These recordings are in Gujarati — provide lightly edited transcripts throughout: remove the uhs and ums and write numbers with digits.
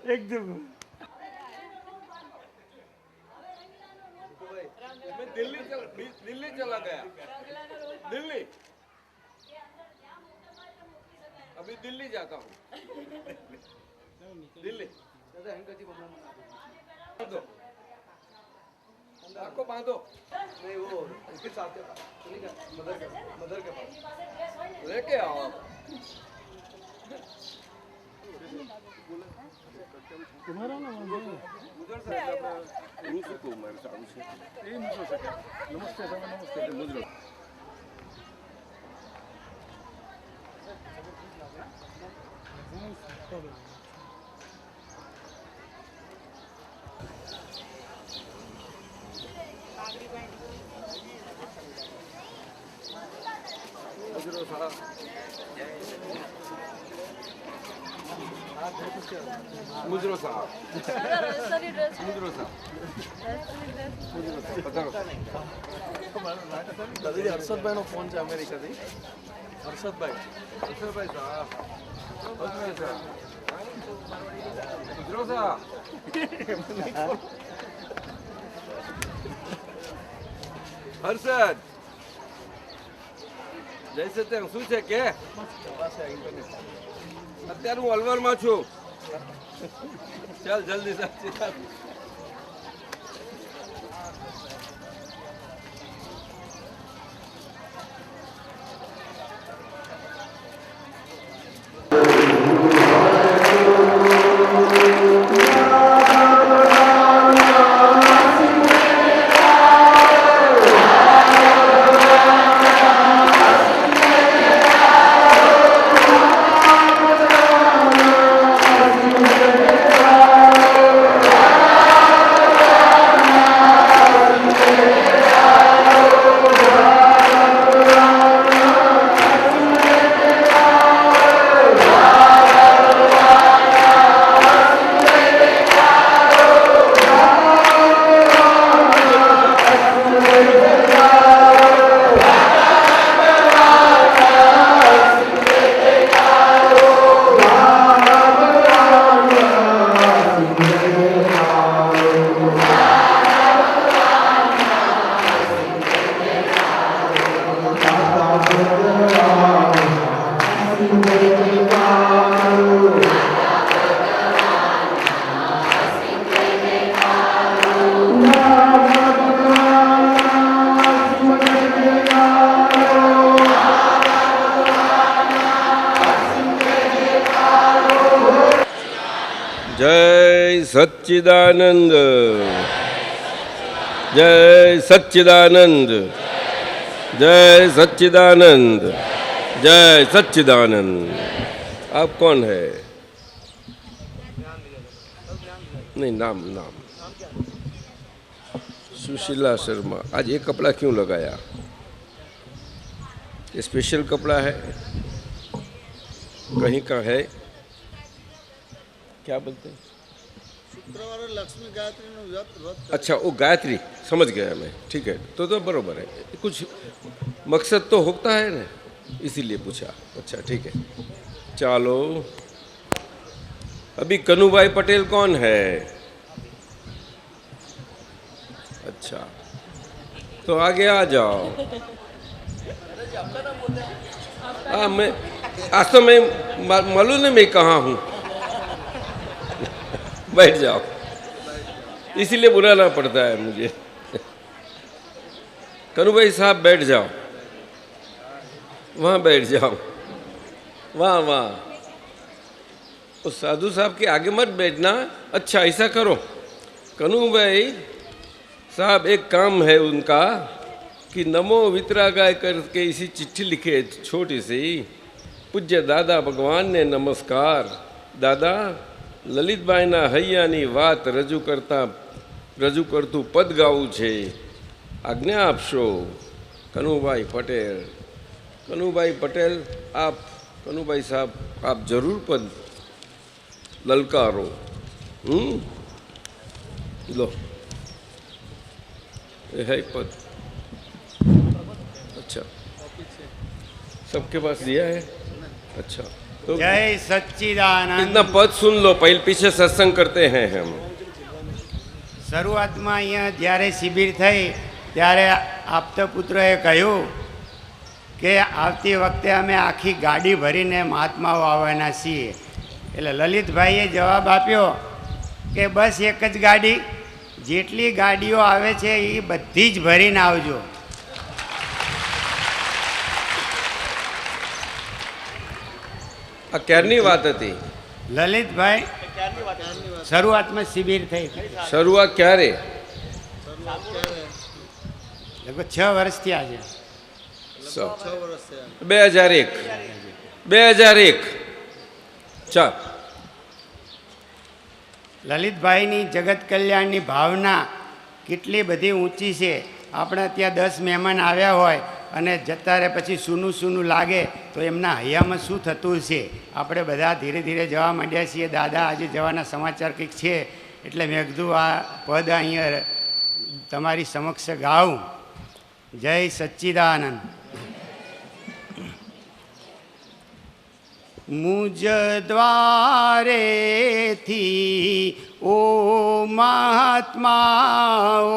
एकदम मैं दिल्ली चला गया। दिल्ली अभी दिल्ली जाता हूँ। दिल्ली आपको बांधो नहीं, वो इसके साथ मदर के पास लेके आओ। तुम्हारा ना उधर से कुमार साहब से ये मुझे सके नमस्ते सर नमस्ते मुझे मुजरो साहब मुजरो साहब मुजरो साहब पता कभी हर्षद भाई नो फोन છે અમેરિકાથી હર્ષદ ભાઈ साहब मुजरो साहब હર્ષદ જૈસે તે શું છે કે અત્યારે હું અલવરમાં છું ચાલ જલ્દી ચાલ जय सच्चिदानंद जय सच्चिदानंद जय सच्चिदानंद जय सच्चिदानंद। आप कौन है? नहीं नाम नाम सुशीला शर्मा। आज ये कपड़ा क्यों लगाया? ये स्पेशल कपड़ा है, कहीं का है, क्या बोलते हैं? શુક્રવાર લક્ષ્મી ગાયત્રીનું વ્રત अच्छा वो गायत्री समझ गया मैं, ठीक है तो बरोबर है। कुछ मकसद तो होता है ना, इसीलिए पूछा। अच्छा ठीक है चलो। अभी कन्हूभाई पटेल कौन है? अच्छा तो आगे आ जाओ। हाँ मैं आज तो मैं मालूम नहीं मैं कहाँ हूँ। बैठ जाओ, इसीलिए बुलाना पड़ता है मुझे। कन्हू भाई साहब बैठ जाओ, वहाँ बैठ जाओ, वहाँ वहाँ। उस साधु साहब के आगे मत बैठना। अच्छा ऐसा करो कन्हू भाई साहब, एक काम है उनका कि नमो वितरागाय करके इसी चिट्ठी लिखे छोटी सी। पूज्य दादा भगवान ने नमस्कार। दादा લલિતભાઈના હૈયાની વાત રજૂ કરતું પદ ગાવું છે, આજ્ઞા આપશો। કનુભાઈ પટેલ, કનુભાઈ પટેલ आप कनुभाई साहब आप जरूर पद ललकारो। लो ये है पद। अच्छा सबके पास दिया है? अच्छा तो जय सच्चिदानंद। इतना पद सुन लो, पहले पीछे सत्संग करते हैं हम। શરૂઆતમાં અહીંયા જ્યારે શિબિર થઈ ત્યારે આપતા પુત્રએ કહ્યું કે આવતી વખતે અમે આખી ગાડી ભરીને મહાત્માઓ આવવાના છીએ. એટલે લલિતભાઈએ જવાબ આપ્યો કે બસ એક જ ગાડી, જેટલી ગાડીઓ આવે છે એ બધી જ ભરીને આવજો. આ ક્યારની વાત હતી? લલિતભાઈ શરૂઆતમાં શિબિર થઈ, શરૂઆત ક્યારે? લગભગ 6 વર્ષ થયા છે. 2001. ચાલ. લલિતભાઈની જગત કલ્યાણની ભાવના કેટલી બધી ઊંચી છે. આપણે ત્યાં 10 મહેમાન આવ્યા હોય અને જતા રહે પછી સૂનું સૂનું લાગે તો એમના હૈયામાં શું થતું છે. આપણે બધા ધીરે ધીરે જવા માંડ્યા છીએ. દાદા આજે જવાના સમાચાર કંઈક છે એટલે મેં કીધું આ પદ અહીંયા તમારી સમક્ષ ગાઉં. જય સચ્ચિદાનંદ. મુજ દ્વારેથી ઓ મહાત્માઓ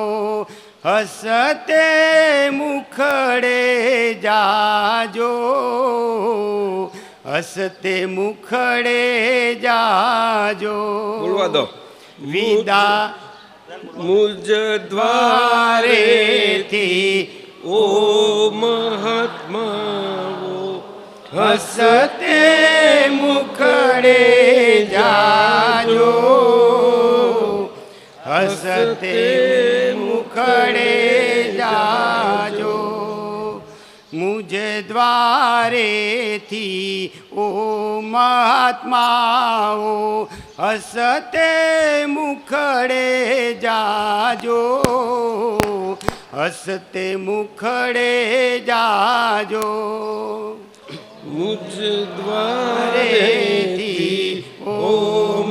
હસતે મુખડે જાજો, હસતે મુખડે જાજો. બોલવા દો. વિદા મુજ દ્વારેથી ઓ મહાત્માઓ હસતે મુખડે જાજો, હસતે મુખડે જાજો. મુજ દ્વારેથી ઓ મહાત્માઓ હસતે મુખડે જાજો, હસતે મુખડે જાજો. મુજ દ્વારેથી ઓ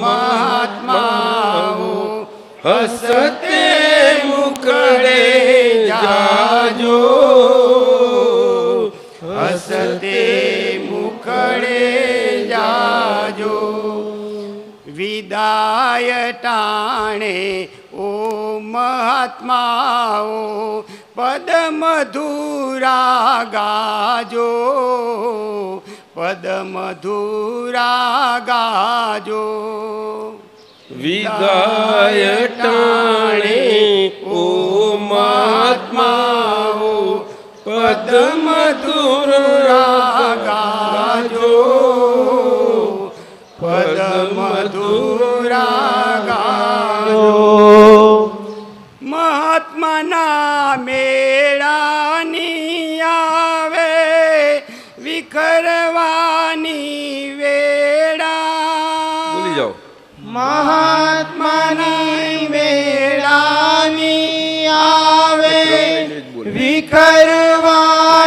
મહાત્માઓ હસતે મુખડે જાજો, હસતે મુખડે જાજો. વિદાય ટાણે ઓ મહાત્માઓ પદ મધુરા ગાજો, પદ મધુરા ગાજો. વિદાય ટાણે ઓ મહાત્માઓ પદ મધુરા ગાજો, પદ મધુરા ગાજો. મહાત્માના મેળાની આવે વિખરવાની વેળા. ભૂલી જાઓ. મહાત્માની વેળાની આવે વિખરવાની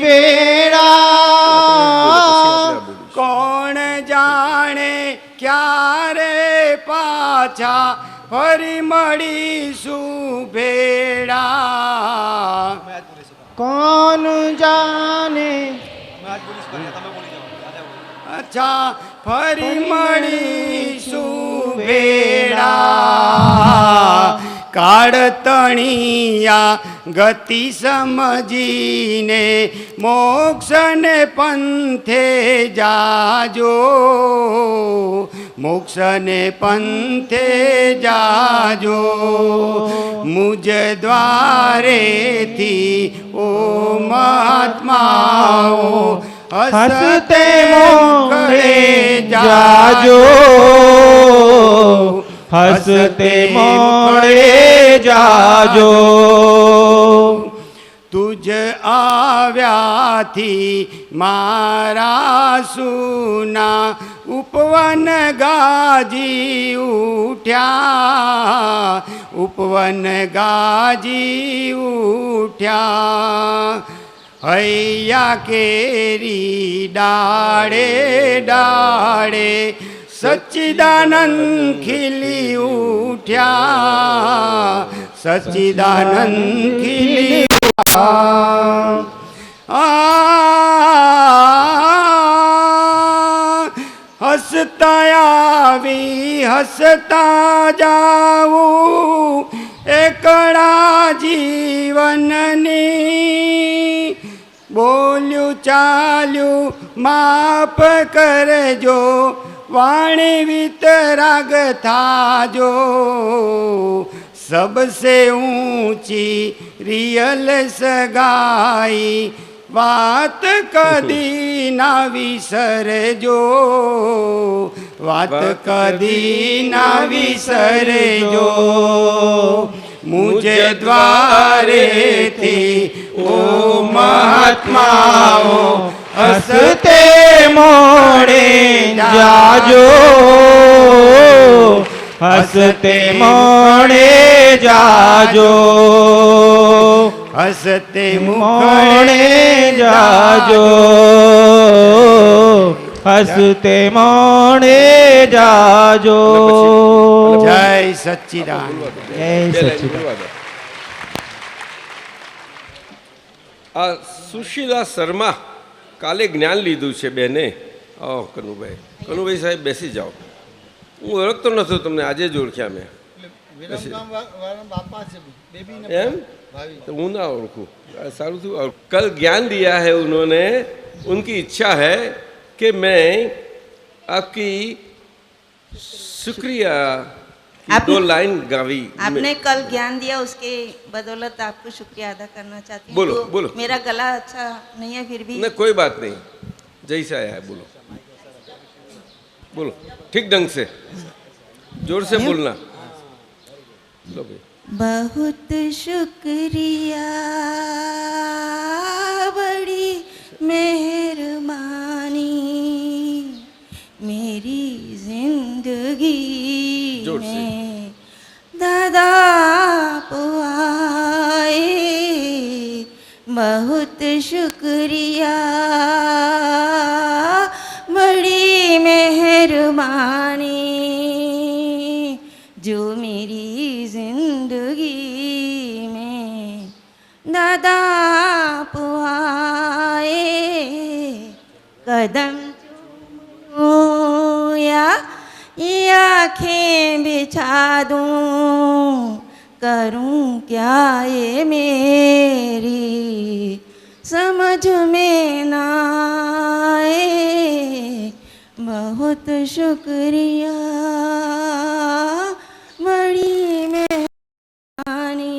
વેળા. કોણ જાણે ક્યારે પાછા ફરી મળીશું ભેળા. કોણ જાણે અચ્છા ફરી મળીશું ભેળા. કાળતણિયા ગતિ સમજીને મોક્ષને પંથે જાજો, મોક્ષને પંથે જાજો. મુજ દ્વારેથી ઓ મહાત્માઓ હસતે મોક્ષે જાજો, હસતે મોડે જાજો. તુજ આવ્યાથી મારા સુના ઉપવન ગાજી ઉઠ્યા, ઉપવન ગાજી ઉઠ્યા. હૈયા કેરી ડાળે ડાળે સચ્ચિદાનંદ ખીલી ઉઠ્યા, સચ્ચિદાનંદ ખીલી ઉઠ્યા. આવી હસતા જાવું એકડા જીવનની બોલ્યું ચાલ્યું માફ કરજો વાણી વિતરાગ થાજો सबसे ऊंची रियल सगाई વાત કદી ના વિસરજો વાત કદી ના વિસરજો મુજે દ્વારેથી ઓ મહાત્માઓ હસતે મોડે જાજો હસતે મોડે જાજો હસતે મોડે જાજો હસતે મોડે જાજો જય સચ્ચિદાનંદ જય સચ્ચિદાનંદ. આ સુશીલા શર્મા કાલે જ્ઞાન લીધું છે બેને. આવો કનુભાઈ સાહેબ બેસી જાઓ. હું ઓળખતો નહોતો તમને, આજે જ ઓળખ્યા મેં. એમ तो હું ना ओळखूं सारू थी. कल ज्ञान दिया है उन्होंने. उनकी इच्छा है कि मैं आपकी शुक्रिया की 2 लाइन गावी. आपने कल ज्ञान दिया, उसके बदौलत आपको शुक्रिया अदा करना चाहती हूँ. बोलो, तो बोलो. मेरा गला अच्छा नहीं है फिर भी. नहीं कोई बात नहीं, जैसा है बोलो बोलो ठीक ढंग से, जोर से बोलना. लो भाई. बहुत शुक्रिया बड़ी मेहरबानी मेरी जिंदगी जोर से. में दादा पुआए. बहुत शुक्रिया बड़ी मेहरबानी जो मेरी जिंदगी में दादा पुआए. कदम चूमूं या आँखें बिछा दूं, करूं क्या ये मेरी समझ में ना आए. बहुत शुक्रिया बड़ी मेहरबानी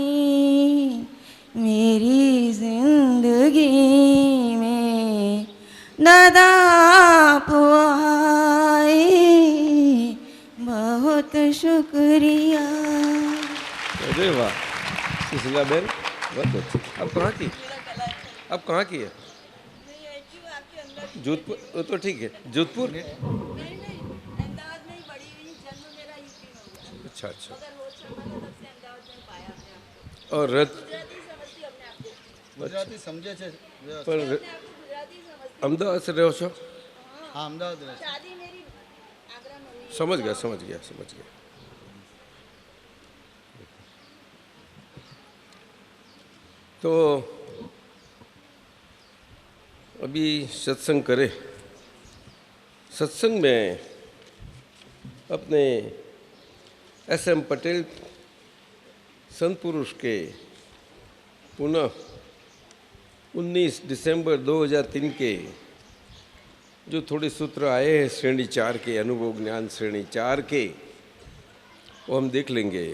मेरी जिंदगी में दादा पुआए. बहुत शुक्रिया. अरे वाह सुशीला बहन, बहुत अच्छी. आप कहाँ की? आप कहाँ की है? जोधपुर. वो तो ठीक है, जोधपुर. अच्छा अच्छा. और रथ ગુજરાતી સમજે છે. पर अहमदाबाद से रहो છો? હા અમદાવાદ રહે છે. समझ गया समझ गया समझ गया. तो अभी सत्संग करें. सत्संग में अपने SM पटेल संत पुरुष के पुनः 19 दिसंबर 2003 के जो थोड़े सूत्र आए हैं श्रेणी 4 के, अनुभव ज्ञान श्रेणी 4 के, वो हम देख लेंगे.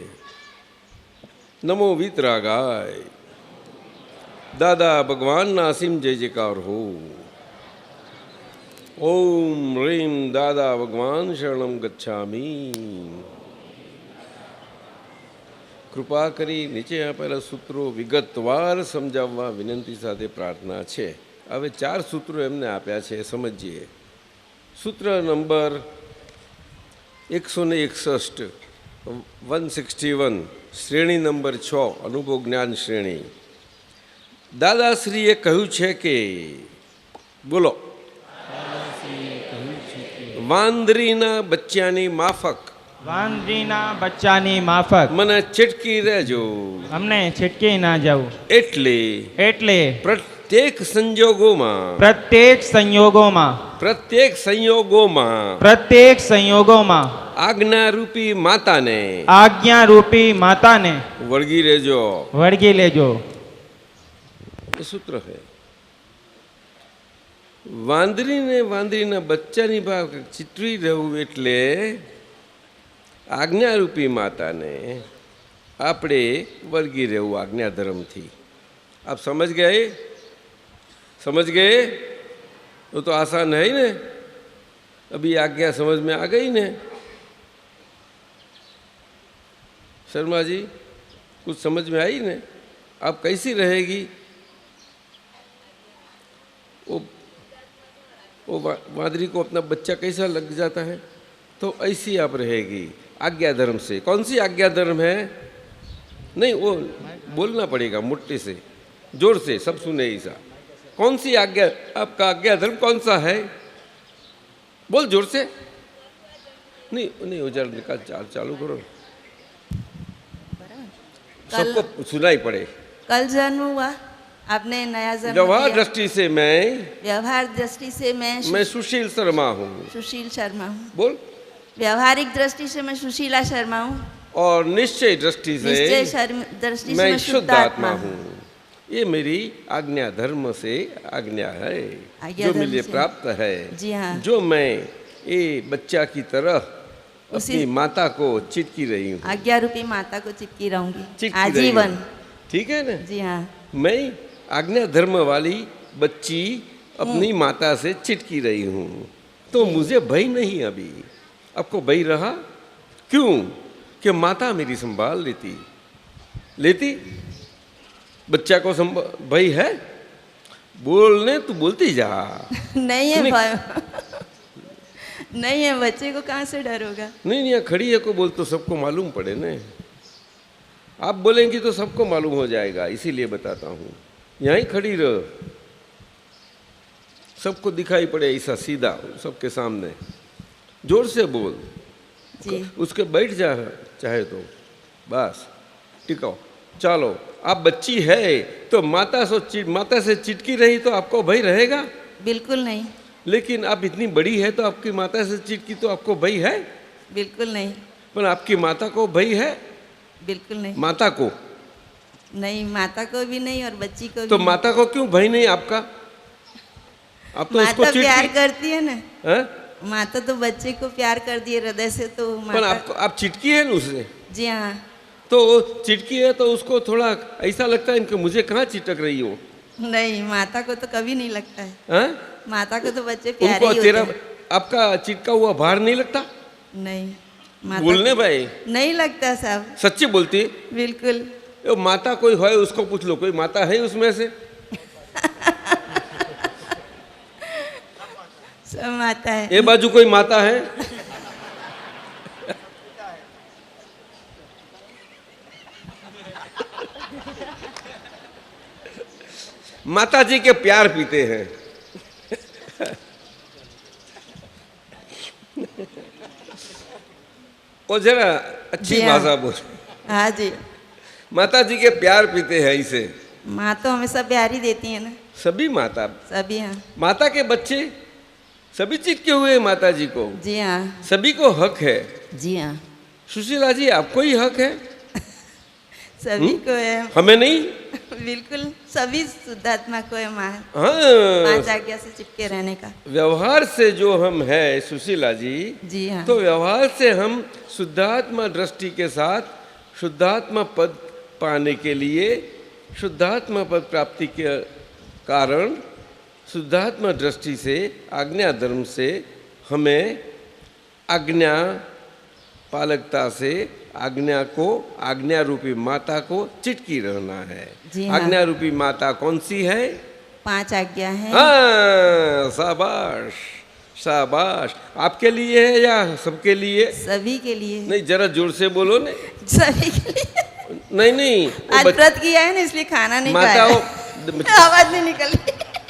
नमो वीतरागाय. दादा भगवान ना असीम जय जयकार हो. ओम ह्रीम दादा भगवान शरणम गच्छामी. કૃપા કરી નીચે આપેલા સૂત્રો વિગતવાર સમજાવવા વિનંતી સાથે પ્રાર્થના છે. હવે 4 સૂત્રો એમને આપ્યા છે, સમજીએ. સૂત્ર નંબર 161 161 શ્રેણી નંબર 6 અનુભવ જ્ઞાન શ્રેણી. દાદાશ્રીએ કહ્યું છે કે બોલો વાંદરીના બચ્ચાની માફક વાંદરીના બચ્ચાની માફક મને ચટકી રહેજો. અમને છટકી ના જવું એટલે એટલે પ્રત્યેક સંજોગોમાં પ્રત્યેક સંયોગોમાં પ્રત્યેક સંયોગોમાં પ્રત્યેક સંયોગોમાં આજ્ઞારૂપી માતાને આજ્ઞારૂપી માતાને વળગી રહેજો. વળગી લેજો. એ સૂત્ર છે. વાંદરીને વાંદરીના બચ્ચાની ભાવ ચિતરી રહેવું એટલે આજ્ઞારૂપી માતાને આપણે વળગી રહેવું આજ્ઞા ધર્મથી. આપ સમજ ગए? समझ गए? वो तो आसान है ही ना. अभी आज्ञा समझ में आ गई ने? शर्मा जी कुछ समझ में आई ने? आप कैसी रहेगी? वो वादरी को अपना बच्चा कैसा लग जाता है, तो ऐसी आप रहेगी आज्ञा धर्म से. कौन सी आज्ञा धर्म है? नहीं, वो बोलना पड़ेगा मोटे से, जोर से, सब सुने ऐसा. कौन सी आज्ञा, आपका आज्ञा धर्म कौन सा है? बोल जोर से. नहीं नहीं, उजर निकाल, चालू करो, सबको सुनाई पड़े. कल जन्म हुआ, आपने नया जन्म व्यवहार दिया। दृष्टि से मैं व्यवहार दृष्टि से मैं सुशील शर्मा हूँ. सुशील शर्मा हूँ. बोल. व्यवहारिक दृष्टि से मैं सुशीला शर्मा हूँ. और निश्चय दृष्टि से दृष्टि से मैं शुद्ध आत्मा हूँ. ये मेरी आज्ञा धर्म से आज्ञा है, आज्ञा जो धर्म मुझे से। प्राप्त है. जी हाँ. जो मैं ये बच्चा की तरह उसी- अपनी माता को चिटकी रही हूँ. आज्ञा रूपी माता को चिपकी रहूंगी चिटकी रही आजीवन. हूँ. ठीक है ना? जी हाँ. मैं आज्ञा धर्म वाली बच्ची अपनी माता से चिटकी रही हूँ, तो मुझे भय नहीं. अभी आपको भय रहा क्यों? कि माता मेरी संभाल लेती. बच्चा को भय है? बोलने तो बोलती जा. नहीं है भय. नहीं है, बच्चे को कहाँ से डर होगा? नहीं, यहाँ खड़ी है को बोल तो सबको मालूम पड़े न. आप बोलेंगी तो सबको मालूम हो जाएगा, इसीलिए बताता हूँ. यहाँ ही खड़ी रहो, सबको दिखाई पड़े ऐसा सीधा, सबके सामने. जोर से बोल. जी. उसके बैठ जा चाहे तो, बस टिकाओ. चलो, आप बच्ची है तो माता से चिटकी रही तो आपको भय रहेगा? बिल्कुल नहीं. लेकिन आप इतनी बड़ी है तो आपकी माता से चिटकी तो आपको भय है? बिल्कुल नहीं. पर आपकी माता को भय है? बिल्कुल नहीं. माता को नहीं, माता को भी नहीं और बच्ची को भी तो नहीं. माता को क्यों भय नहीं आपका? आप तो उसको माता प्यार चिटकी. करती है ना. हैं? माता तो बच्चे को प्यार कर दिए हृदय से, तो पर माता. आप चिटकी है ना उससे, जी हाँ. तो चिटकी है तो उसको थोड़ा ऐसा लगता है कि मुझे कहाँ चिटक रही हो. नहीं, माता को तो कभी नहीं लगता है. हैं? माता को तो बच्चे प्यारे उनको ही तेरा होते हैं. आपका चिटका हुआ भार नहीं लगता? नहीं, माता बोलने भाई, नहीं लगता साहब. सच्ची बोलती. बिल्कुल. वो माता कोई है उसको पूछ लो, कोई माता है उसमें से? सब माता है. ये बाजू कोई माता है? माता जी के प्यार पीते हैं. वो जरा अच्छी जी हाँ. भाषा बोल. हाँ जी. माता जी के प्यार पीते हैं ऐसे. माँ तो हमेशा प्यार ही देती है ना. सभी माता, सभी. हाँ. माता के बच्चे सभी चिटके हुए हैं माता जी को. जी हाँ. सभी को हक है. जी हाँ. सुशीला जी आपको ही हक है, सभी को है. हमें नहीं. बिल्कुल, सभी शुद्धात्मा को है माँ. हाँ, पांच आज्ञा से चिपके रहने का. व्यवहार से जो हम है सुशीला जी, जी हाँ. तो व्यवहार से हम शुद्धात्मा दृष्टि के साथ शुद्धात्मा पद पाने के लिए, शुद्धात्मा पद प्राप्ति के कारण शुद्धात्मा दृष्टि से आज्ञा धर्म से हमें आज्ञा पालकता से आज्ञा रूपी माता को चिटकी रहना है. जी हाँ. आज्ञा रूपी माता कौन सी है? पांच आज्ञा है. हाँ, शाबाश शाबाश. आपके लिए है या सबके लिए? सभी के लिए. नहीं, जरा जोर से बोलो ने. सभी के लिए. नहीं आज व्रत किया है ना, इसलिए खाना नहीं खाया. माता आवाज नहीं निकली.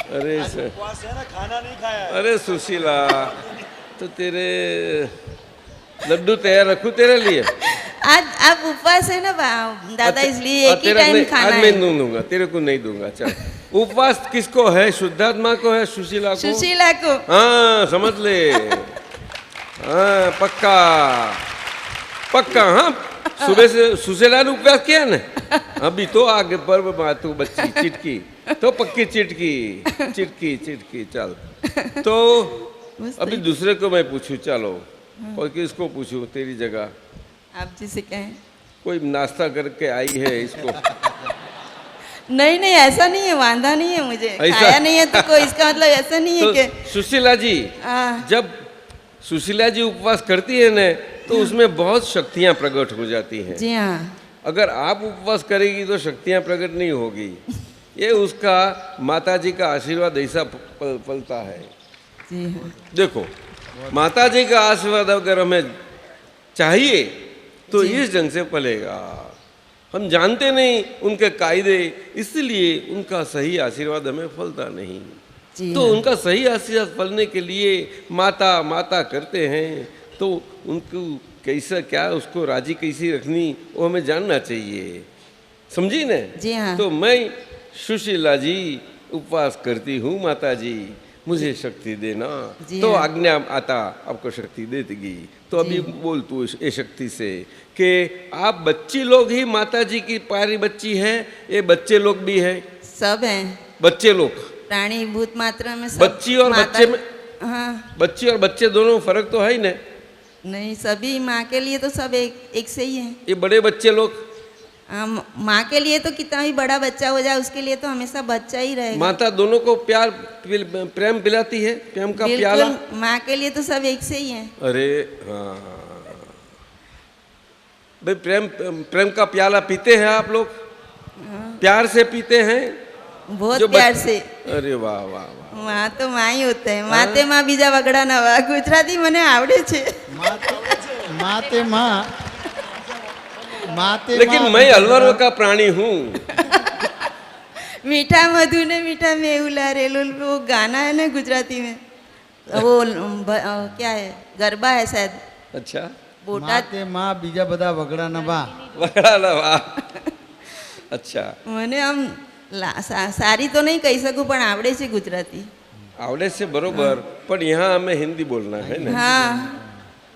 अरे खाना नहीं खाया. अरे सुशीला, तो तेरे लड्डू तैयार रखूं तेरे लिए. आज आप उपवास है ना दादा, इसलिए एक ही तेरा टाइम नहीं, खाना आज है. मैं नहीं दूंगा, तेरे को नहीं दूंगा. चल उपवास किसको है? शुद्धात्मा को है, सुशीला को? सुशीला को। हाँ समझ ले। हाँ पक्का पक्का। हाँ सुबह से सुशीला ने उपवास किया ना, अभी तो आगे पर बात बच्ची चिटकी तो पक्की चिटकी चिटकी चिटकी। चल तो अभी दूसरे को मैं पूछूं, चलो और किसको पूछूं तेरी जगह? आप जिसे कहें। कोई नाश्ता करके आई है इसको? नहीं नहीं ऐसा नहीं है, वांदा नहीं है मुझे, खाया नहीं है तो कोई इसका मतलब ऐसा नहीं है कि। सुशीला जी, जब सुशीला जी उपवास करती है ना तो उसमें बहुत शक्तियां प्रकट हो जाती हैं। जी हाँ। अगर आप उपवास करेगी तो शक्तियां प्रकट नहीं होगी। ये उसका माता जी का आशीर्वाद ऐसा पलता है। जी हाँ। देखो माता जी का आशीर्वाद अगर हमें चाहिए तो इस ढंग से पलेगा। हम जानते नहीं उनके कायदे, इसलिए उनका सही आशीर्वाद हमें फलता नहीं। तो हाँ। उनका सही आशीर्वाद फलने के लिए माता माता करते हैं, तो उनको कैसा क्या उसको राजी कैसी रखनी वो हमें जानना चाहिए। समझी न? जी हाँ। तो मैं सुशीला जी उपवास करती हूँ, माता जी मुझे शक्ति देना। तो हाँ। आज्ञा आता आपको शक्ति दे देगी। तो अभी बोल तू ये शक्ति से कि आप बच्ची लोग ही माता जी की प्यारी बच्ची हैं, ये बच्चे लोग भी हैं? सब हैं बच्चे लोग, प्राणी भूत मात्रा में सब। बच्ची और बच्चे में, हाँ बच्ची और बच्चे दोनों फर्क तो है ही ना? नहीं, सभी माँ के लिए तो सब एक से ही है। ये बड़े बच्चे लोग, माँ के लिए तो कितना भी बड़ा बच्चा हो जाए उसके लिए तो हमेशा बच्चा ही रहेगा। माता दोनों को प्यार प्रेम पिलाती है, प्रेम का प्याला। माँ के लिए तो सब एक से ही है। अरे हाँ भाई, प्रेम का प्याला पीते हैं आप लोग? प्यार से पीते हैं? बहुत प्यार से। अरे वाह वाह वाह। माँ तो माँ ही होते हैं। माते माँ बीजा वगड़ा नवा, गुजराती મને આવડે છે। माते माँ, माते लेकिन माँ, मैं अलवर का प्राणी हूँ। मीठा मधु ने मीठा मेहुला रेलो, वो गाना है ना गुजराती में, वो क्या है, गरबा है शायद। अच्छा, बोटाद माते माँ बीजा बदा वगड़ा नवा, वगड़ा नवा। अच्छा, મને આમ સારી તો નહીં કહી શકું પણ આવડે છે ગુજરાતી। आवड़े से बरोबर, पर यहाँ हमें हिंदी बोलना है ना। हाँ,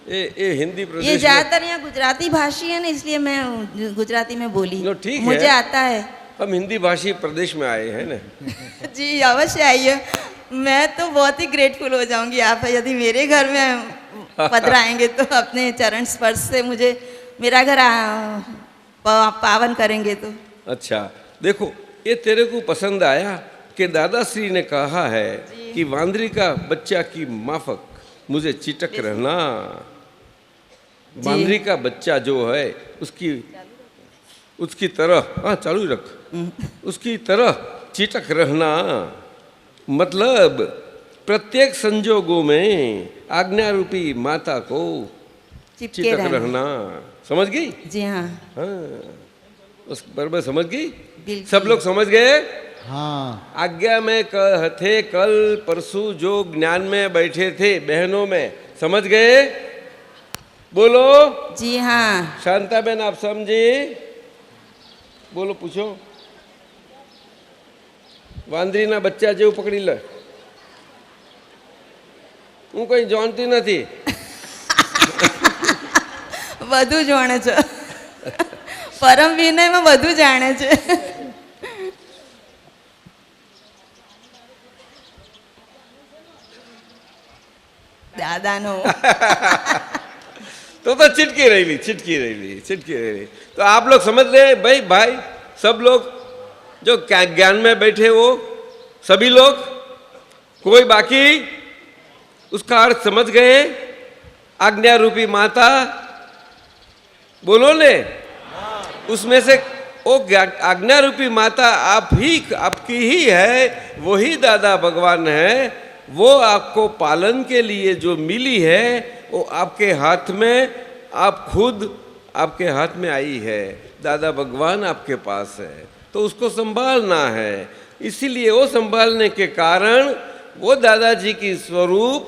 ये हिंदी ये प्रदेश में, ज्यादातर यहाँ गुजराती भाषी है ना, इसलिए मैं गुजराती में बोली। नो, ठीक है। मुझे आता है। हम हिंदी भाषी प्रदेश में आए हैं ना। जी अवश्य आइए, मैं तो बहुत ही ग्रेटफुल हो जाऊंगी आप यदि मेरे घर में पधराएंगे तो अपने चरण स्पर्श से मुझे मेरा घर पावन करेंगे तो। अच्छा देखो, ये तेरे को पसंद आया कि दादाश्री ने कहा है कि वांदरी का बच्चा की माफक मुझे चिटक रहना। वांदरी का बच्चा जो है उसकी तरह, हाँ चालू रख, उसकी तरह चिटक रहना, मतलब प्रत्येक संजोगों में आज्ञा रूपी माता को चिटक रहना। समझ गई? जी हाँ। हाँ, उस बराबर समझ गई? बिल्कुल। सब लोग समझ गए? हाँ। आज्ञा में थे कल परसों जो ज्ञान में बैठे थे बहनों में, समझ गए? बोलो। जी हाँ। शांता बहन आप समझे? बोलो, पूछो। वांदरी ना बच्चा जेव पकड़ी ले, હું કઈ જાણતી નથી। વધુ જાણે છે, પરમ વિનયમાં વધુ જાણે છે। દાદાનો तो चिटकी रही, चिटकी रही, चिटकी रही। तो आप लोग समझ रहे भाई, भाई सब लोग जो ज्ञान में बैठे हो, सभी लोग, कोई बाकी? उसका अर्थ समझ गए? आज्ञा रूपी माता, बोलो ले। उसमें से वो आज्ञा रूपी माता आप ही, आपकी ही है, वही दादा भगवान है। वो आपको पालन के लिए जो मिली है वो आपके हाथ में, आप खुद आपके हाथ में आई है। दादा भगवान आपके पास है तो उसको संभालना है। इसीलिए वो संभालने के कारण वो दादाजी की स्वरूप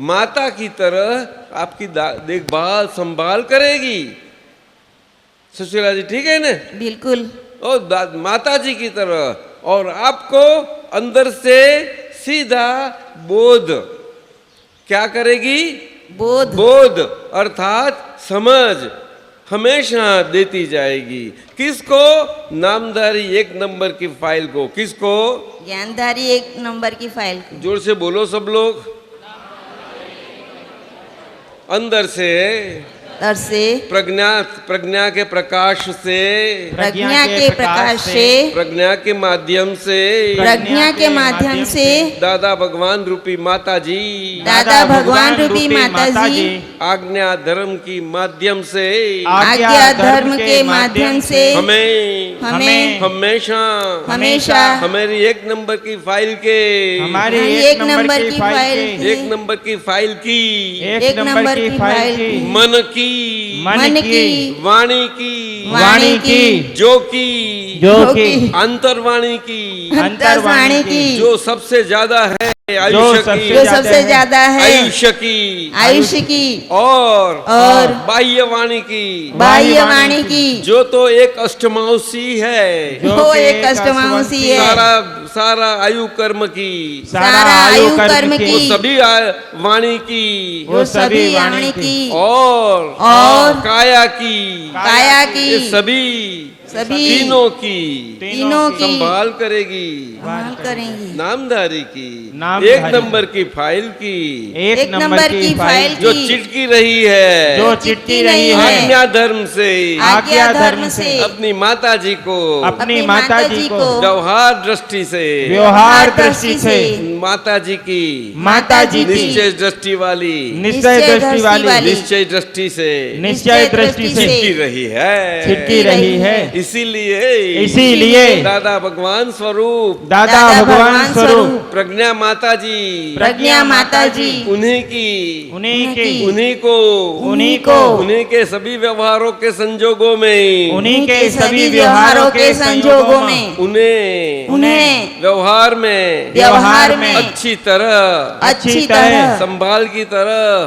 माता की तरह आपकी देखभाल संभाल करेगी। सुशीला जी ठीक है ना? बिल्कुल। और माता जी की तरह, और आपको अंदर से सीधा बोध क्या करेगी? बोध। बोध अर्थात समझ हमेशा देती जाएगी। किसको? नामधारी 1 नंबर की फाइल को। किसको? ज्ञानधारी 1 नंबर की फाइल को। जोर से बोलो सब लोग। अंदर से प्रज्ञा के प्रकाश से, प्रज्ञा के प्रकाश से, प्रज्ञा के माध्यम से, प्रज्ञा के माध्यम से दादा भगवान रूपी माता जी, दादा भगवान रूपी माता जी आज्ञा धर्म की माध्यम से, आज्ञा धर्म के माध्यम से हमें हमेशा हमेशा हमारी 1 नंबर की फाइल के, हमारी 1 नंबर की फाइल 1 नंबर की फाइल की, 1 नंबर की फाइल की, मन की, वाणी की, जो की, अंतर्वाणी की, जो सबसे ज्यादा है आयुष्य की, और बाह्यवाणी की, जो तो एक अष्टमांशी है, सारा आयु कर्म की, वो सभी वाणी की, और काया की, ये सभी तीनों की संभाल करेगी, नामधारी की, 1 नंबर की फाइल की, 1 नंबर की फाइल जो चिटकी रही है, आज्ञा धर्म से, अपनी माता जी को, व्यवहार दृष्टि से, माता जी की, निश्चय दृष्टि वाली, निश्चय दृष्टि से चिटकी रही है, इसीलिए दादा भगवान स्वरूप, प्रज्ञा माता जी, उन्हीं को, उन्हीं के सभी व्यवहारों के संजोगों में, उन्हें व्यवहार में अच्छी तरह संभाल की तरह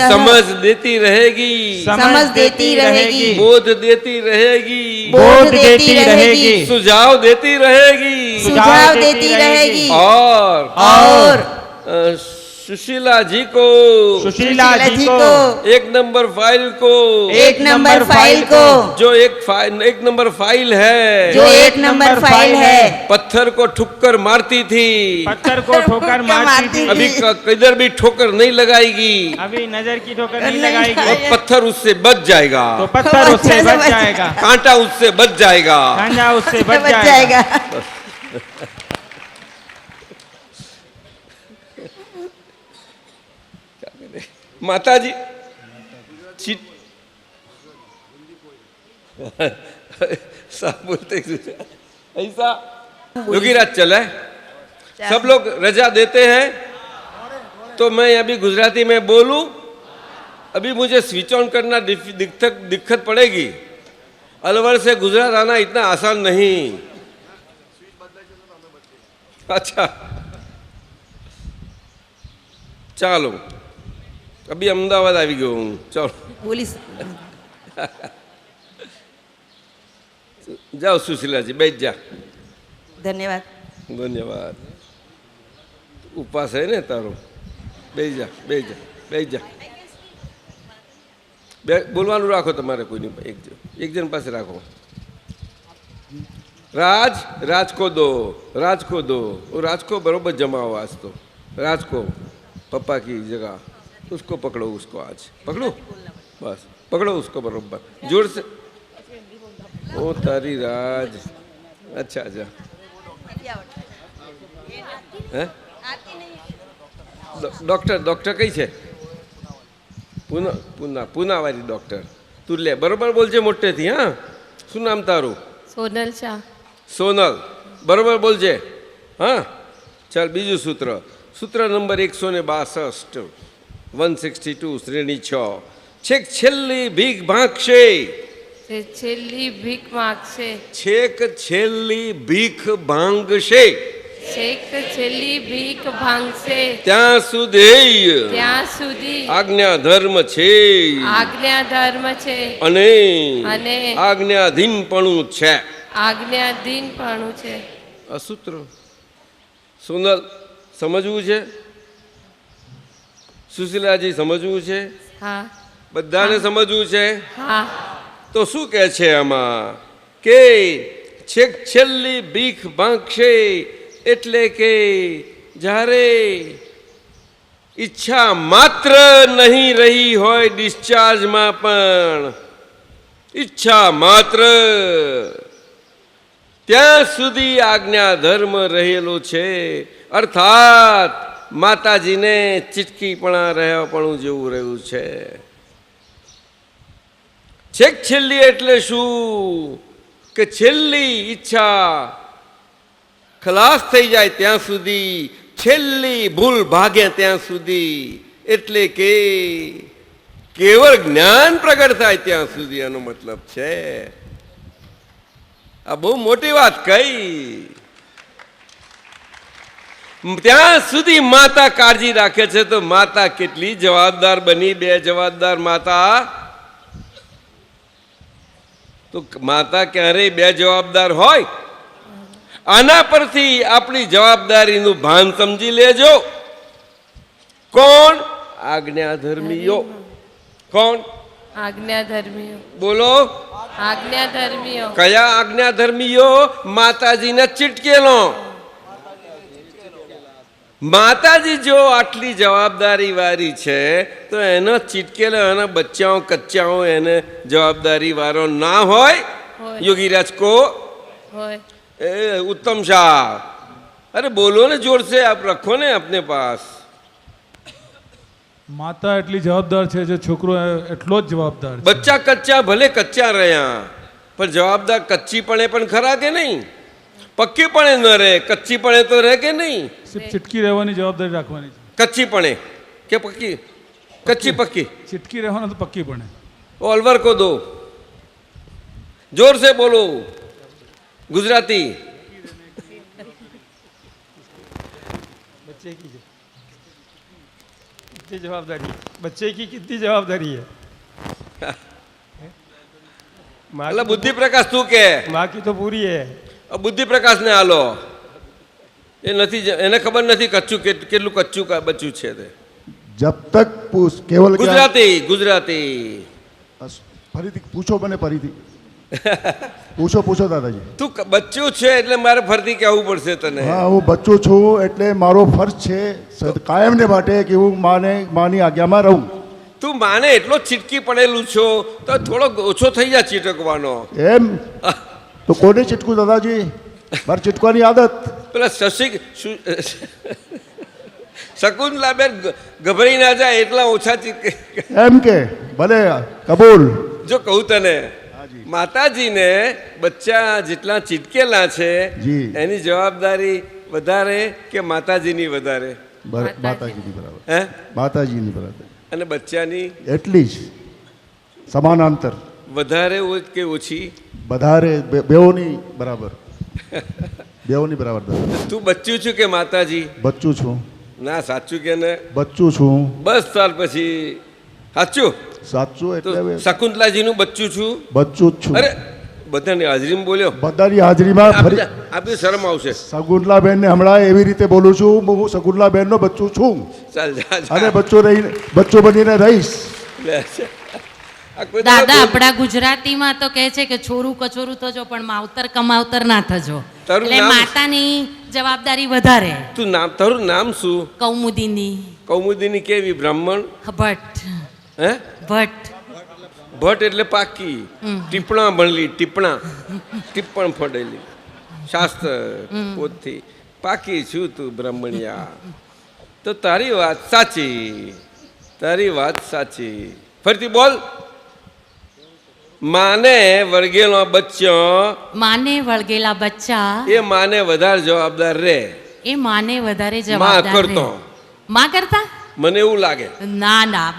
समझ देती रहेगी, बोध देती रहेगी, सुझाव देती रहेगी, और सुशीला जी को 1 नंबर फाइल को, जो 1 नंबर फाइल है, पत्थर को ठुक्कर मारती थी, अभी किधर भी ठोकर नहीं लगाएगी, अभी नजर की ठोकर नहीं लगाएगी, और पत्थर उससे बच जाएगा, कांटा उससे बच जाएगा, माता जी साहब बोलते ऐसा योगीराज चला है, सब लोग रजा देते हैं, तो मैं अभी गुजराती में बोलूं, अभी मुझे स्विच ऑन करना दिक्कत पड़ेगी। अलवर से गुजरात आना इतना आसान नहीं। अच्छा ચાલો અભી અમદાવાદ આવી ગયો હું, ચાલો પોલીસ જાઓ સુશીલાજી, બેઠ જા। ધન્યવાદ ધન્યવાદ। ઉપવાસ હે ને તારો, બેઠ જા બેઠ જા બેઠ જા। બોલવાનું રાખો તમારે, કોઈ નહીં, એક જણ પાસે રાખો। राज को दो, राज को बरोबर जमाओ। आज तो राज को पप्पा की जगह उसको पकड़ो, उसको आज पकड़ो, बस पकड़ो उसको बरोबर जोर से। ओ तारी राज, अच्छा जा डॉक्टर कई है? पूना वाली डॉक्टर तू ले बरोबर बोल जे मोटे थी। हाँ शू नाम तारू? सोनल शाह। सोनल बरोबर बोलजे। हाँ चल बीजू सूत्र नंबर 162 162 श्रेणी 6 छेक छेल्ली भीख भागशे, छेल्ली भीख मागशे, छेक छेल्ली भीख भांगशे, छेक छेल्ली भीख भांगशे, ત્યાં સુધી આજ્ઞા ધર્મ છે, અને આજ્ઞાધીનપણું છે। અસૂત્ર. સોનલ સમજવું છે? સુશીલાજી સમજવું છે? હા બધાને સમજવું છે? હા તો શું કહે છે આમાં કે છેક છેલ્લી ભીખ માંગશે, એટલે કે જ્યારે ઈચ્છા માત્ર નહીં રહી હોય ડિસ્ચાર્જમાં, પણ ઈચ્છા માત્ર ત્યાં સુધી આજ્ઞા ધર્મ રહેલો છે. અર્થાત માતાજીને ચીટકીપણા રહેવાપણું જેવું રહ્યું છે. છેક છેલ્લી એટલે શું કે છેલ્લી ઈચ્છા ખલાસ થઈ જાય ત્યાં સુધી, છેલ્લી ભૂલ ભાગે ત્યાં સુધી, એટલે કે કેવળ જ્ઞાન પ્રગટ થાય ત્યાં સુધી, આનો મતલબ છે. આ બહુ મોટી વાત કઈ. ત્યાં સુધી માતા કાળજી રાખે છે, તો માતા કેટલી જવાબદાર બની, બે જવાબદાર માતા. તો માતા ક્યારેય બે જવાબદાર હોય? આના પરથી આપણી જવાબદારીનું ભાન સમજી લેજો. કોણ? આજ્ઞાધર્મીઓ. કોણ? આજ્ઞાધર્મીઓ. બોલો. આજ્ઞાધર્મીઓ. કયા આજ્ઞાધર્મીઓ? માતાજીને ચીટકેલો. માતાજી જો આટલી જવાબદારી વાળી છે, તો એનો ચીટકેલો એના બચ્ચાઓ કચ્ચાઓ એને જવાબદારી વાળો ના હોય? યોગીરાજ કો હોય. એ उत्तम शाह, अरे बोलो ने जोर से, आप रखो ने अपने पास. માતા એટલી જવાબદાર છે જે છોકરો એટલો જ જવાબદાર છે. બચ્ચા કચ્ચા ભલે કચ્ચા રહ્યા, પણ જવાબદાર કચ્ચીપણે પણ ખરા કે નહીં? પક્કીપણે ન રહે, કચ્ચીપણે તો રહે કે નહીં? સિર્ફ ચીટકી રહેવાની જવાબદારી રાખવાની છે. કચ્ચીપણે કે પક્કી? કચ્ચી પક્કી. ચીટકી રહેવાનું તો પક્કી પણ. ઓલવર કો દો, જોર से बोलो गुजराती. बच्चे की कितनी जवाबदारी, बच्चे की कितनी जवाबदारी है. એટલે બુદ્ધિ પ્રકાશ તું કે माँ की तो पूरी है. બુદ્ધિ પ્રકાશ ને હાલો, એ નથી, એને ખબર નથી કચ્ચું કેટલું કચ્ચું બચ્ચું છે તે. जब तक केवल ગુજરાતી ગુજરાતી ફરીથી પૂછો, મને ફરીથી પૂછો પૂછો દાદાજી. તું બચ્ચું છે એટલે મારે ફરતી કહેવું પડશે તને. હા, હું બચ્ચો છું એટલે મારો ફર્જ છે કાયમને માટે કે હું માની આજ્ઞામાં રહું. તું માને એટલો ચીટકી પડેલું છો તો થોડો ઓછો થઈ જાય ચીટકવાનો. એમ તો કોને ચીટકું દાદાજી? મારે ચીટકવાની આદત. પેલા શકુંતલાબેન ગભરાઈ ના જાય એટલા ઓછા ચીટકે. એમ કે ભલે કબૂલ. જો કહું તને, માતાજીને બચ્ચા જેટલા ચીટકેલા છે એની જવાબદારી વધારે કે માતાજીની વધારે? માતાજીની બરાબર. હે? માતાજીની બરાબર. અને બચ્ચાની એટલી જ સમાનાંતર. વધારે કે ઓછી? વધારે, બેઓની બરાબર. બેઓની બરાબર. તું બચ્ચું છું કે માતાજી? બચ્ચું છું. ના સાચું કે ને? બચ્ચું છું. બસ ત્યાર પછી સાચું સાચું એટલે શકુંતલાજીનું બચ્ચું છું. બચ્ચું જ છું. અરે બધાની હાજરીમાં બોલ્યો. બધાની હાજરીમાં ફરી આપણી શરમ આવશે. શકુંતલાબેનને હમણાં એવી રીતે બોલું છું, હું શકુંતલાબેનનો બચ્ચું છું. ચાલ જા અને બચ્ચો બનીને રહીશ. દાદા આપણા ગુજરાતીમાં તો કહે છે કે છોરું કચોરું થજો પણ માવતર કમાવતર ના થજો. એટલે માતાની જવાબદારી વધારે. તું નામ, તારું નામ શું? કૌમુદીની. કૌમુદીની કેવી? બ્રાહ્મણ? ભટ્ટ. હે? ભટ્ટ. ભટ્ટ એટલે પાકી. ટીપણા ભણલી, ટીપ્પણ ફોડેલી શાસ્ત્ર પોતથી પાકી છું તું બ્રાહ્મણિયા. તો તારી વાત સાચી, તારી વાત સાચી. ફરીથી બોલ. માને વળગેલો બચ્ચો, માને વળગેલા બચ્ચા એ માને વધારે જવાબદાર રે. એ માને વધારે જવાબદાર કરતો. માં કરતા? મને એવું લાગે. ના ના,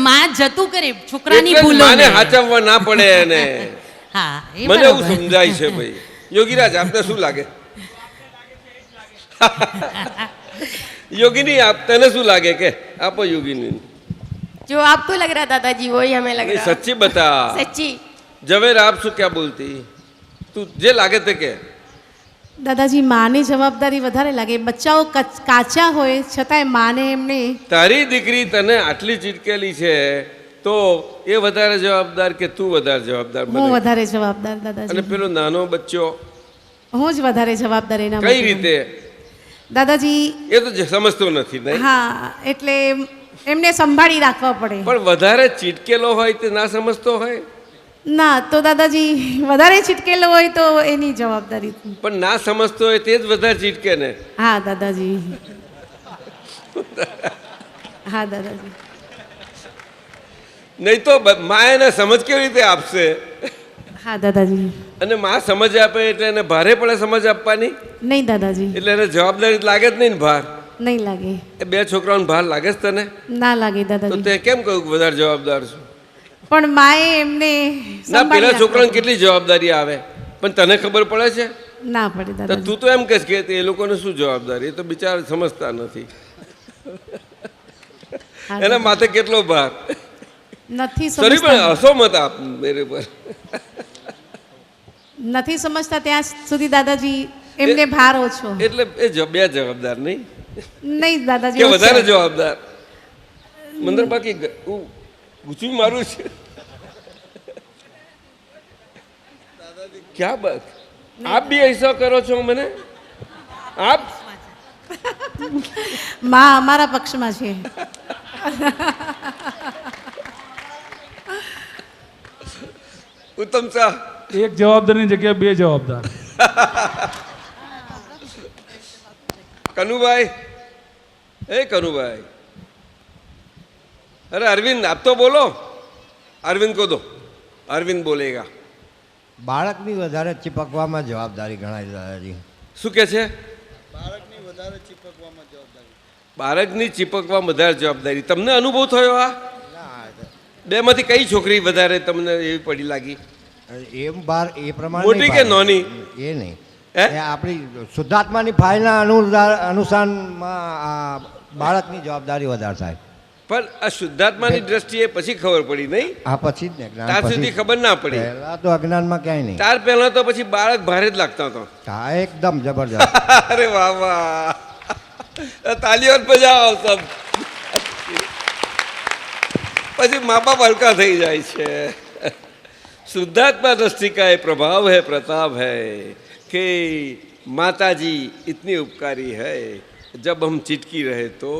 માં જતું કરે છોકરાની ભૂલો. માને હાચવવા ના પડે એને. હા, મને એવું સમજાય છે ભાઈ. યોગીરાજ આપને શું લાગે? योगिनी आप तने शू लागे के आप योगिनी जो आपको लग रहा दादाजी वही हमें लग रहा। सच्ची बता। सच्ची। जवेर आप शू क्या बोलती तू जे लागे थे के દાદાજી માની જવાબદારી વધારે લાગે. બચ્ચાઓ કાચા હોય છતાંય માને એમને. તારી દીકરી તને આટલી ચીટકેલી છે તો એ વધારે જવાબદાર કે તું વધારે જવાબદાર? હું વધારે જવાબદાર દાદાજી. અને પેલો નાનો બચ્ચો? હું જ વધારે જવાબદાર એના. કઈ રીતે દાદાજી? એ તો સમજતો નથી ને. હા, એટલે એમને સંભાળી રાખવા પડે. પણ વધારે ચીટકેલો હોય તે ના સમજતો હોય? ના, તો દાદાજી વધારે ચીટકેલો હોય તો એની જવાબદારી. પણ ના સમજતો હોય તે જ વધારે ચીટકે ને. હા દાદાજી. હા દાદાજી. નહીં તો મા એને સમજ કેવી રીતે આપશે? હા દાદાજી. અને માં સમજ આપે એટલે એને ભારે પડે સમજ આપવાની? નહીં દાદાજી. એટલે એને જવાબદારી લાગે જ નહીં ને ભાર? નહીં લાગે. એ બે છોકરાઓને ભાર લાગે છે તને? ના લાગે તો દાદાજી. તે કેમ કહ્યું વધારે જવાબદાર છું? પણ માએ એમને ના, પેલા છોકરાને કેટલી જવાબદારી આવે પણ તને ખબર પડે છે? ના પડે તો દાદાજી. તું તો એમ કહેશ કે એ લોકોને શું જવાબદારી? એ તો બિચારા સમજતા નથી. એના માથે કેટલો ભાર. નથી સોરી પણ હસો મત આપ મેરે પર. નથી સમજતા ત્યાં સુધી દાદાજી એમને ભાર ઓછો. એટલે એ બે જવાબદાર નહીં? નહીં દાદાજી. કે વધારે જવાબદાર? મંદર બાકી ગુચી મારું છે ક્યાં બાત? આપ બી ऐसा કરો છો મને? આપ માં અમારા પક્ષમાં છે. ઉત્તમ શાહ, એક જવાબદારની જગ્યાએ બે જવાબદાર. કનુભાઈ, એ કનુભાઈ, અરે અરવિંદ આપ તો બોલો. અરવિંદ કો દો, અરવિંદ બોલેગા. બાળકની વધારે ચીપકવામાં જવાબદારી ગણાય દાદાજી. શું કે છે? બાળકની વધારે ચીપકવામાં જવાબદારી. બાળકની ચીપકવામાં વધારે જવાબદારી. તમને અનુભવ થયો આ બેમાંથી કઈ છોકરી વધારે તમને એવી પડી લાગી? એમ બાર એ પ્રમાણે મોટી કે નાની? એ નહીં, એ આપણી શુદ્ધાત્માની ફાઇલના અનુસારમાં બાળકની જવાબદારી વધારે થાય. પણ આ શુદ્ધાત્માની દ્રષ્ટિએ પછી ખબર પડી નહીં? હા, પછી જ ને. ત્યાર સુધી ખબર ના પડી. પહેલા તો અજ્ઞાનમાં ક્યાંય નહીં. ત્યાર પહેલા તો પછી બાળક ભારે જ લાગતો હતો. હા, એકદમ જબરજસ્ત. અરે વાહ વાહ, તાલીઓ બજાવો સબ. પછી મા બાપ હલકા થઈ જાય છે. शुद्धात्मा दृष्टि का ये प्रभाव है, प्रताप है कि माताजी इतनी उपकारी है. जब हम चिटकी रहे तो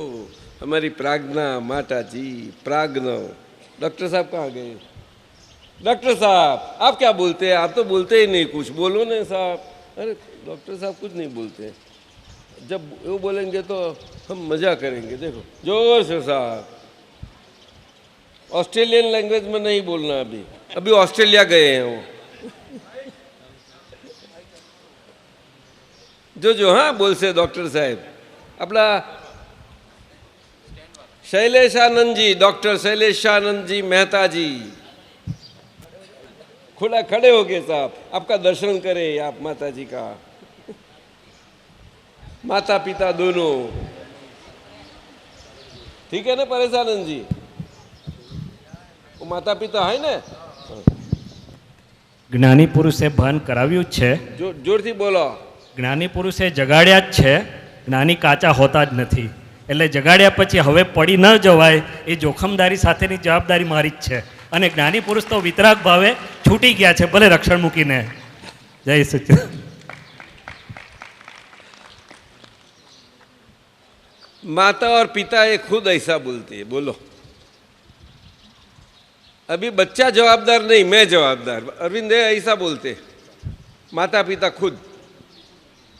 हमारी प्राज्ञा माताजी प्राज्ञ. डॉक्टर साहब कहाँ गए? डॉक्टर साहब आप क्या बोलते हैं? आप तो बोलते ही नहीं कुछ. बोलो ना साहब. अरे डॉक्टर साहब कुछ नहीं बोलते. जब वो बोलेंगे तो हम मजा करेंगे. देखो जोर से साहब. ऑस्ट्रेलियन लैंग्वेज में नहीं बोलना. अभी ऑस्ट्रेलिया गए हैं वो. जो हाँ बोल से डॉक्टर साहब. अपना शैलेशानंद जी, डॉक्टर शैलेशानंद जी मेहता जी खुला खड़े हो गए साहब. आपका दर्शन करें आप माता जी का. माता पिता दोनों ठीक है ना परेशानंद जी? માતા પિતા હોય ને. જ્ઞાની પુરુષે ભાન કરાવ્યું જ છે. જોરથી બોલો. જ્ઞાની પુરુષે જગાડ્યા જ છે. જ્ઞાની કાચા હોતા જ નથી. એટલે જગાડ્યા પછી હવે પડી ન જવાય એ જોખમદારી સાથેની જવાબદારી મારી જ છે. અને જ્ઞાની પુરુષ તો વિતરાગ ભાવે છૂટી ગયા છે, ભલે રક્ષણ મૂકીને. જય સચિદાનંદ. माता और पिता ये खुद ऐसा बोलते हैं. बोलो. अभी बच्चा जवाबदार नहीं, मैं जवाबदार. अरविंद ऐसा बोलते. माता पिता खुद.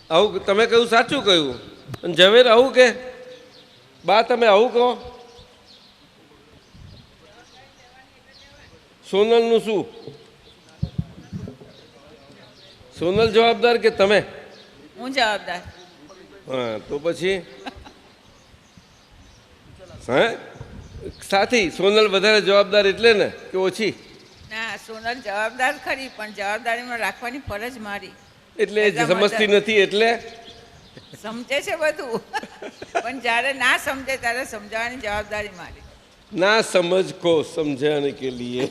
આવું તમે કહ્યું સાચું કહ્યું. અને ઝવેર આવું કે બા તમે આવું કહો? સોનલનું શું? સોનલ જવાબદાર કે તમે? હું જવાબદાર. હા તો પછી હા સાથી સોનલ વધારે જવાબદાર એટલે ને કે ઓછી? ના, સોનલ જવાબદાર ખરી પણ જવાબદારીમાં રાખવાની ફરજ મારી. એટલે સમજતી નથી એટલે સમજે છે બધું પણ જ્યારે ના સમજે ત્યારે સમજાવવાની જવાબદારી મારી. ના સમજ को समझाने के लिए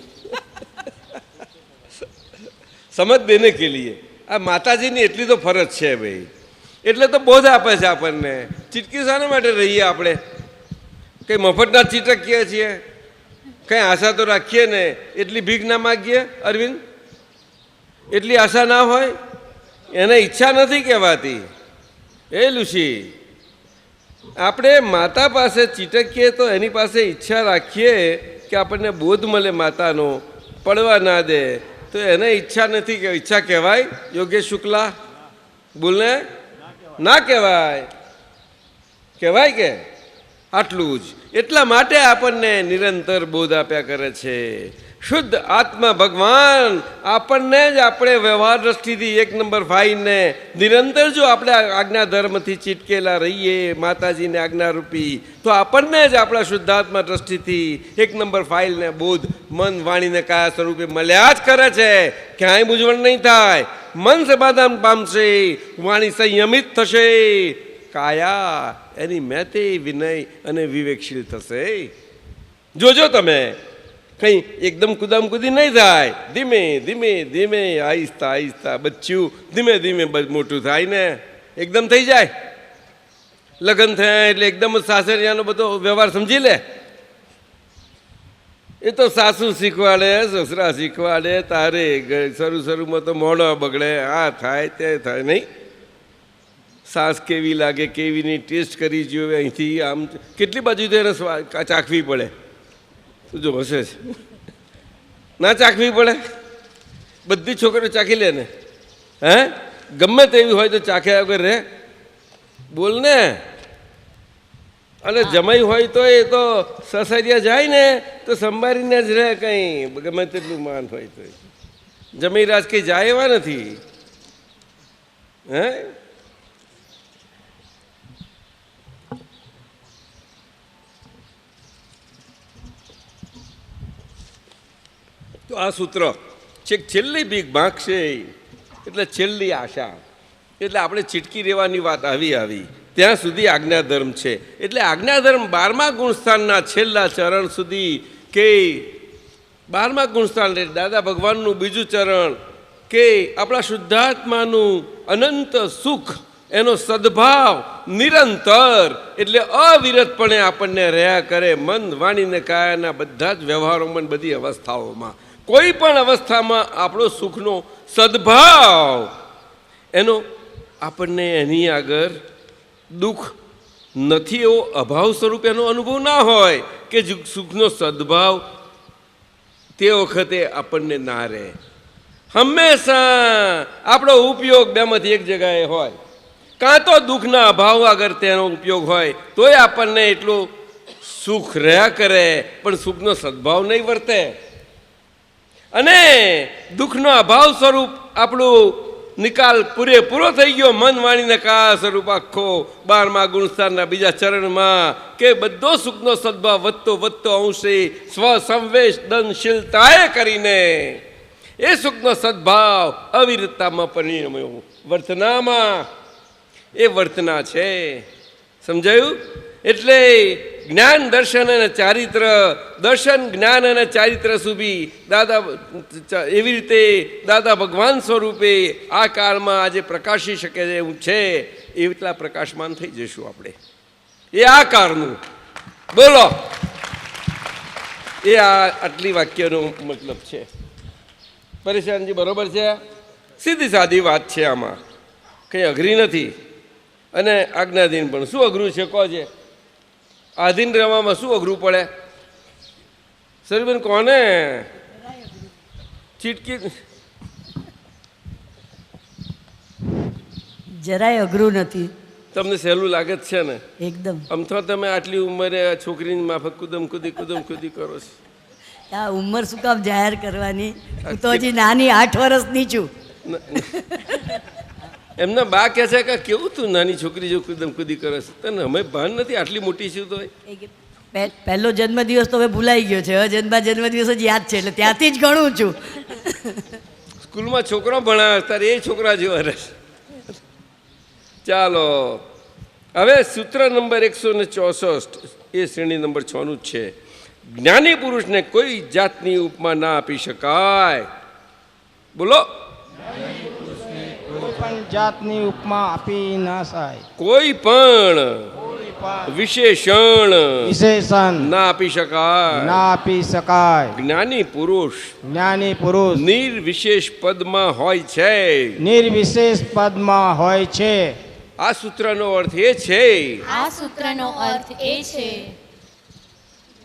समझ देने के लिए આ માતાજીની એટલી તો ફરજ છે ભાઈ, એટલે તો બોધ આપે છે આપણને. ચીટકી શાના માટે રહીએ આપણે? કંઈ મફતના ચીટકીએ છીએ? કંઈ આશા તો રાખીએ ને? એટલી ભીખ ના માગીએ અરવિંદ? એટલી આશા ના હોય? એને ઈચ્છા નથી કહેવાતી. એ લુસી, આપણે માતા પાસે ચીટકીએ તો એની પાસે ઈચ્છા રાખીએ કે આપણને બોધ મળે માતાનો, પડવા ના દે, તો એને ઈચ્છા નથી કે ઈચ્છા કહેવાય? યોગેશ શુક્લા બોલને, ના કહેવાય. કહેવાય કે? આટલું જ. એટલા માટે આપણને નિરંતર બોધ આપ્યા કરે છે. શુદ્ધ આત્મા ભગવાન આપણને જ આપણે વ્યવહાર દ્રષ્ટિથી 1 નંબર ફાઈને નિરંતર જો આપણે આજ્ઞા ધર્મથી ચીટકેલા રહીએ માતાજીને આજ્ઞારૂપી, તો આપણને જ આપણા શુદ્ધાત્મા દ્રષ્ટિથી 1 નંબર ફાઇલને બોધ મન વાણીને કાયા સ્વરૂપે મળ્યા જ કરે છે. ક્યાંય મૂંઝવણ નહીં થાય. મન સમાધાન પામશે, વાણી સંયમિત થશે, કાયા એની મેતે વિનય અને વિવેકશીલ થશે. જોજો તમે, કંઈ એકદમ કુદામ કુદી નહીં થાય. ધીમે ધીમે ધીમે, આહિસ્તા આહિસ્તા બચ્ચું ધીમે ધીમે મોટું થાય ને. એકદમ થઈ જાય લગ્ન થયા એટલે એકદમ જ સાસરિયાનો બધો વ્યવહાર સમજી લે. એ તો સાસુ શીખવાડે, સસરા શીખવાડે, તારે શરૂમાં તો મોઢો બગડે, આ થાય તે થાય નહીં. સાસ કેવી લાગે કેવીની ટેસ્ટ કરી જોઈએ અહીંથી. આમ કેટલી બાજુ તો એને ચાખવી પડે. જો હશે જ ના ચાખવી પડે? બધી છોકરીઓ ચાખી લે ને? હે, ગમે તેવી હોય તો ચાખ્યા વગર રે? બોલ ને. અને જમાઈ હોય તો એ તો સસરિયા જાય ને તો સંભાળીને જ રહે. કંઈ ગમે તેટલું માન હોય તો જમાઈ રાજ કંઈ જાય એવા નથી. હે, તો આ સૂત્ર છેક છેલ્લી ભીખ માગશે એટલે છેલ્લી આશા. એટલે આપણે ચીટકી રહેવાની વાત આવી ત્યાં સુધી આજ્ઞાધર્મ છે. એટલે આજ્ઞાધર્મ 12મા ગુણસ્થાનના છેલ્લા ચરણ સુધી, કે 12મા ગુણસ્થાન એટલે દાદા ભગવાનનું બીજું ચરણ, કે આપણા શુદ્ધાત્માનું અનંત સુખ, એનો સદભાવ નિરંતર એટલે અવિરતપણે આપણને રહ્યા કરે મન વાણીને કાયાના બધા જ વ્યવહારોમાં, બધી અવસ્થાઓમાં. કોઈ પણ અવસ્થામાં આપણો સુખનો સદભાવ, એનો આપણને એની આગળ દુઃખ નથી એવો અભાવ સ્વરૂપ એનો અનુભવ ના હોય, કે સુખનો સદભાવ તે વખતે આપણને ના રહે. હંમેશા આપણો ઉપયોગ બેમાંથી એક જગ્યાએ હોય. કાં તો દુઃખના અભાવ આગળ તેનો ઉપયોગ હોય તોય આપણને એટલું સુખ રહ્યા કરે, પણ સુખનો સદભાવ નહીં વર્તે. અને દુઃખનો અભાવ સ્વરૂપ આપણું નિકાલ પૂરેપૂરો થઈ ગયો મન વાણીને કાયા સ્વરૂપ આખો 12મા ગુણસ્થાનના બીજા ચરણમાં, કે બધો સુખનો સદભાવ વધતો અંશે સ્વસંવેદનશીલતાએ કરીને એ સુખનો સદભાવ અવિરતતામાં પરિણમ્યો વર્તનામાં. એ વર્તના છે. સમજાયું? એટલે જ્ઞાન દર્શન અને ચારિત્ર, દર્શન જ્ઞાન અને ચારિત્ર સુધી દાદા એવી રીતે દાદા ભગવાન સ્વરૂપે આ કાળમાં આજે પ્રકાશી શકે એવું છે. એટલા પ્રકાશમાન થઈ જઈશું આપણે. એ આ કાળનું બોલો, એ આટલી વાક્યનો મતલબ છે. પરેશાનજી બરોબર છે? સીધી સાદી વાત છે, આમાં કંઈ અઘરી નથી. અને આજ્ઞાધીન પણ શું અઘરું છે કહો છે? આધીન રહેવામાં શું અઘરું પડે? સરીબેન કોને ચીટકી? જરાય અઘરું નથી. તમને સહેલું લાગે જ છે ને? એકદમ. આમ તો તમે આટલી ઉંમરે છોકરીની માફક કુદમ કુદી કરો છો. આ ઉંમર શું કામ જાહેર કરવાની? હું તો હજી નાની 8 વર્ષની છું. એમના બા કહે છે કે કેવું તું નાની છોકરી જો કુદમ કુદી કરે છે, તને અમે ભાન નથી આટલી મોટી છું તો? પહેલો જન્મદિવસ તો હવે ભૂલાઈ ગયો છે, હવે જન્મદિવસ જ યાદ છે, એટલે ત્યાંથી જ ગણું છું. સ્કૂલમાં છોકરો ભણાવે ત્યારે એ છોકરા જેવા રહેશે. ચાલો હવે સૂત્ર નંબર 164, એ શ્રેણી નંબર 6નું જ છે. જ્ઞાની પુરુષને કોઈ જાતની ઉપમા ના આપી શકાય. બોલો. પણ જાતની ઉપમા આપી ના શાય. કોઈ પણ વિશેષણ ના આપી શકાય. જ્ઞાની પુરુષ નિર્વિશેષ પદમાં હોય છે. આ સૂત્રનો અર્થ એ છે.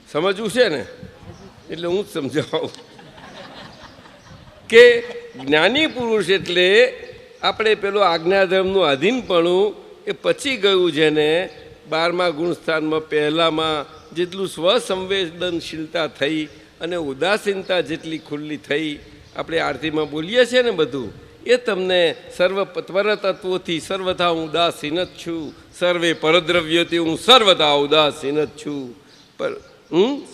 સમજવું છે ને, એટલે હું જ સમજાવું કે જ્ઞાની પુરુષ એટલે આપણે પેલો આજ્ઞાધર્મનું આધીનપણું એ પચી ગયું, જેને 12મા ગુણસ્થાનમાં પહેલામાં જેટલું સ્વસંવેદનશીલતા થઈ અને ઉદાસીનતા જેટલી ખુલ્લી થઈ, આપણે આરતીમાં બોલીએ છીએ ને બધું, એ તમને સર્વ પરતત્વોથી સર્વથા હું ઉદાસીન જ છું, સર્વે પરદ્રવ્યોથી હું સર્વથા ઉદાસીન જ છું. પર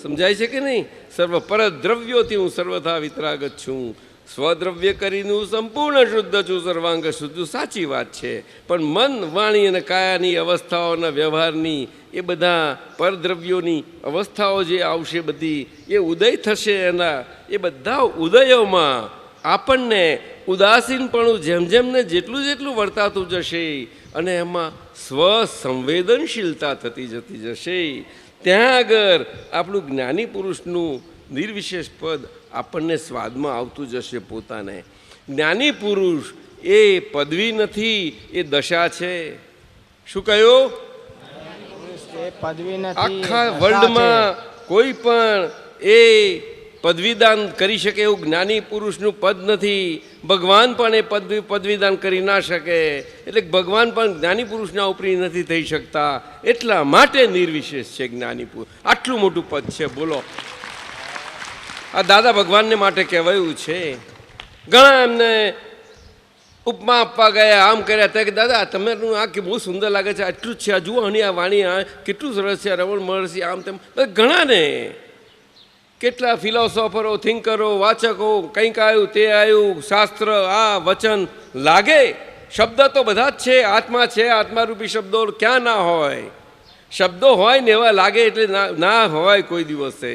સમજાય છે કે નહીં? સર્વ પરદ્રવ્યોથી હું સર્વથા વિતરાગત છું. સ્વદ્રવ્ય કરીને હું સંપૂર્ણ શુદ્ધ છું, સર્વાંગ શુદ્ધ. સાચી વાત છે, પણ મન, વાણી અને કાયાની અવસ્થાઓના વ્યવહારની એ બધા પરદ્રવ્યોની અવસ્થાઓ જે આવશે બધી એ ઉદય થશે. એના એ બધા ઉદયોમાં આપણને ઉદાસીનપણું જેમ જેમને જેટલું વર્તાતું જશે અને એમાં સ્વસંવેદનશીલતા થતી જતી જશે, ત્યાં આગળ આપણું જ્ઞાની પુરુષનું નિર્વિશેષ પદ આપણને સ્વાદમાં આવતું જશે પોતાને. જ્ઞાની પુરુષ એ પદવી નથી, એ દશા છે. શું કહ્યું? આખા વર્લ્ડમાં કોઈ પણ એ પદવીદાન કરી શકે એવું જ્ઞાની પુરુષનું પદ નથી. ભગવાન પણ એ પદવીદાન કરી ના શકે. એટલે ભગવાન પણ જ્ઞાની પુરુષના ઉપરી નથી થઈ શકતા. એટલા માટે નિર્વિશેષ છે જ્ઞાની પુરુષ. આટલું મોટું પદ છે. બોલો, આ દાદા ભગવાનને માટે કહેવાયું છે. ઘણા એમને ઉપમા આપવા ગયા, આમ કર્યા હતા કે દાદા તમારું આ કે બહુ સુંદર લાગે છે, આટલું જ છે, આ જુઓ આની આ વાણી, આ કેટલું સરસ છે, રમણ મહર્ષિ, આમ તેમ ઘણાને, કેટલા ફિલોસોફરો, થિંકરો, વાચકો, કંઈક આવ્યું તે આવ્યું, શાસ્ત્ર, આ વચન લાગે. શબ્દ તો બધા જ છે, આત્મા છે, આત્મારૂપી શબ્દો ક્યાં ના હોય? શબ્દો હોય ને એવા લાગે એટલે ના હોય કોઈ દિવસે.